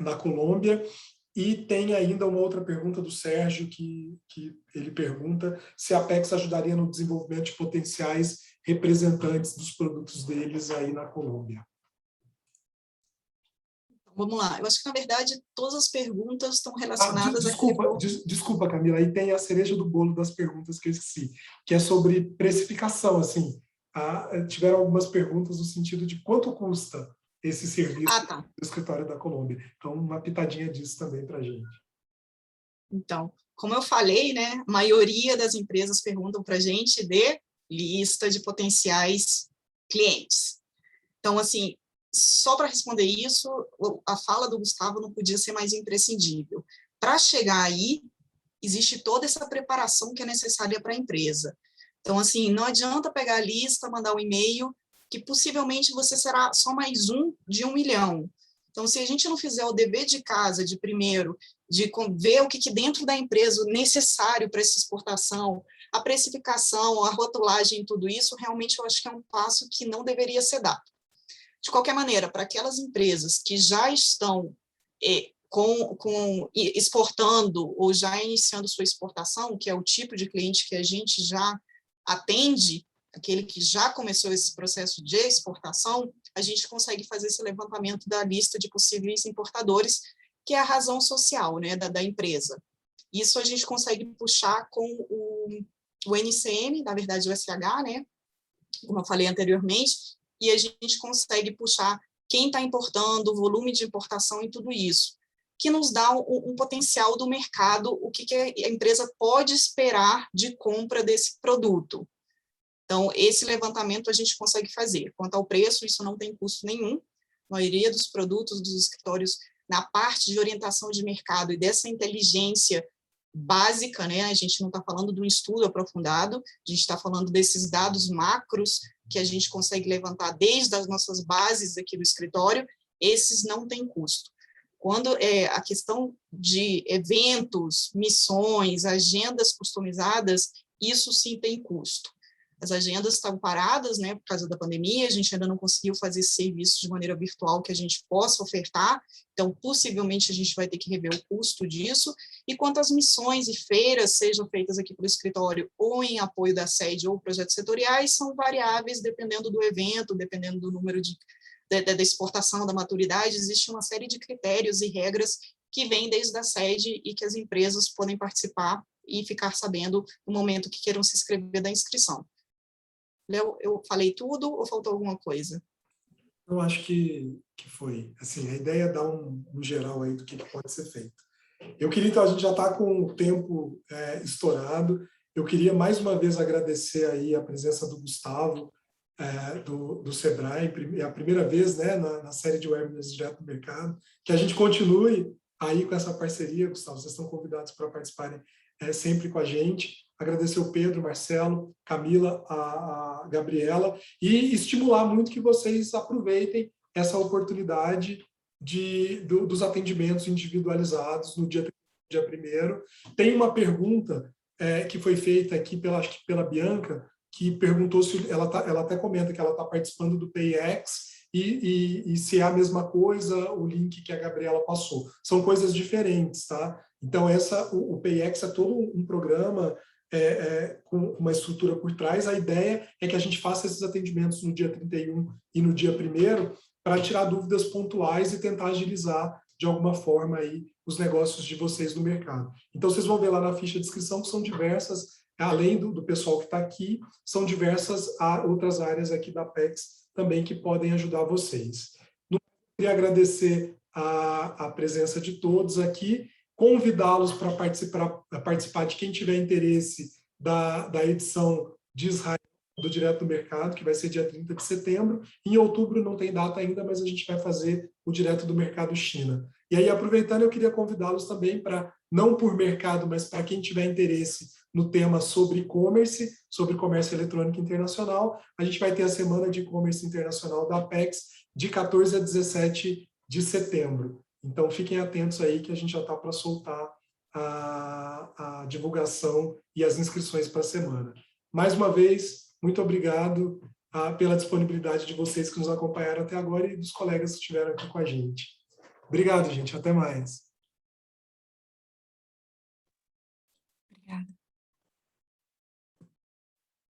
na Colômbia. E tem ainda uma outra pergunta do Sérgio, que ele pergunta se a Apex ajudaria no desenvolvimento de potenciais representantes dos produtos deles aí na Colômbia. Vamos lá. Eu acho que, na verdade, todas as perguntas estão relacionadas Desculpa, Camila, aí tem a cereja do bolo das perguntas que eu esqueci, que é sobre precificação. Assim, tiveram algumas perguntas no sentido de quanto custa esse serviço do escritório da Colômbia. Então, uma pitadinha disso também para a gente. Então, como eu falei, né, a maioria das empresas perguntam para a gente de lista de potenciais clientes. Então, assim, só para responder isso, a fala do Gustavo não podia ser mais imprescindível. Para chegar aí, existe toda essa preparação que é necessária para a empresa. Então, assim, não adianta pegar a lista, mandar um e-mail, que possivelmente você será só mais um de 1 milhão. Então, se a gente não fizer o dever de casa, de primeiro, de ver o que dentro da empresa é necessário para essa exportação, a precificação, a rotulagem, tudo isso, realmente eu acho que é um passo que não deveria ser dado. De qualquer maneira, para aquelas empresas que já estão exportando ou já iniciando sua exportação, que é o tipo de cliente que a gente já atende, aquele que já começou esse processo de exportação, a gente consegue fazer esse levantamento da lista de possíveis importadores, que é a razão social, né, da empresa. Isso a gente consegue puxar com o NCM, na verdade o SH, né, como eu falei anteriormente, e a gente consegue puxar quem está importando, o volume de importação e tudo isso, que nos dá um potencial do mercado, o que a empresa pode esperar de compra desse produto. Então, esse levantamento a gente consegue fazer. Quanto ao preço, isso não tem custo nenhum. A maioria dos produtos dos escritórios, na parte de orientação de mercado e dessa inteligência básica, né? A gente não está falando de um estudo aprofundado, a gente está falando desses dados macros que a gente consegue levantar desde as nossas bases aqui do escritório, esses não têm custo. Quando a questão de eventos, missões, agendas customizadas, isso sim tem custo. as agendas estão paradas, né, por causa da pandemia, a gente ainda não conseguiu fazer esse serviço de maneira virtual que a gente possa ofertar, então possivelmente a gente vai ter que rever o custo disso, e quanto às missões e feiras, sejam feitas aqui pelo escritório ou em apoio da sede ou projetos setoriais, são variáveis dependendo do evento, dependendo do número da exportação, da maturidade, existe uma série de critérios e regras que vêm desde a sede e que as empresas podem participar e ficar sabendo no momento que queiram se inscrever da inscrição. Léo, eu falei tudo ou faltou alguma coisa? Eu acho que foi. Assim, a ideia é dar um geral aí do que pode ser feito. Eu queria, então, a gente já está com o tempo estourado. Eu queria, mais uma vez, agradecer aí a presença do Gustavo, do Sebrae. É a primeira vez, né, na série de webinars direto do mercado, que a gente continue aí com essa parceria, Gustavo. Vocês estão convidados para participarem sempre com a gente. Agradecer o Pedro, Marcelo, Camila, a Gabriela, e estimular muito que vocês aproveitem essa oportunidade dos atendimentos individualizados no dia 1º. Tem uma pergunta que foi feita aqui acho que pela Bianca, que perguntou se ela até comenta que ela está participando do PayEx e se é a mesma coisa o link que a Gabriela passou. São coisas diferentes, tá? Então, o PayEx é todo um programa com uma estrutura por trás. A ideia é que a gente faça esses atendimentos no dia 31 e no dia 1º para tirar dúvidas pontuais e tentar agilizar de alguma forma aí os negócios de vocês no mercado. Então, vocês vão ver lá na ficha de inscrição que são diversas, além do pessoal que está aqui, são diversas outras áreas aqui da Apex também que podem ajudar vocês. Eu queria agradecer a presença de todos aqui, convidá-los para participar de quem tiver interesse da edição de Israel do Direto do Mercado, que vai ser dia 30 de setembro. Em outubro não tem data ainda, mas a gente vai fazer o Direto do Mercado China. E aí, aproveitando, eu queria convidá-los também para, não por mercado, mas para quem tiver interesse no tema sobre e-commerce, sobre comércio eletrônico internacional, a gente vai ter a Semana de E-commerce Internacional da Apex, de 14 a 17 de setembro. Então, fiquem atentos aí que a gente já está para soltar a divulgação e as inscrições para a semana. Mais uma vez, muito obrigado pela disponibilidade de vocês que nos acompanharam até agora e dos colegas que estiveram aqui com a gente. Obrigado, gente. Até mais. Obrigada.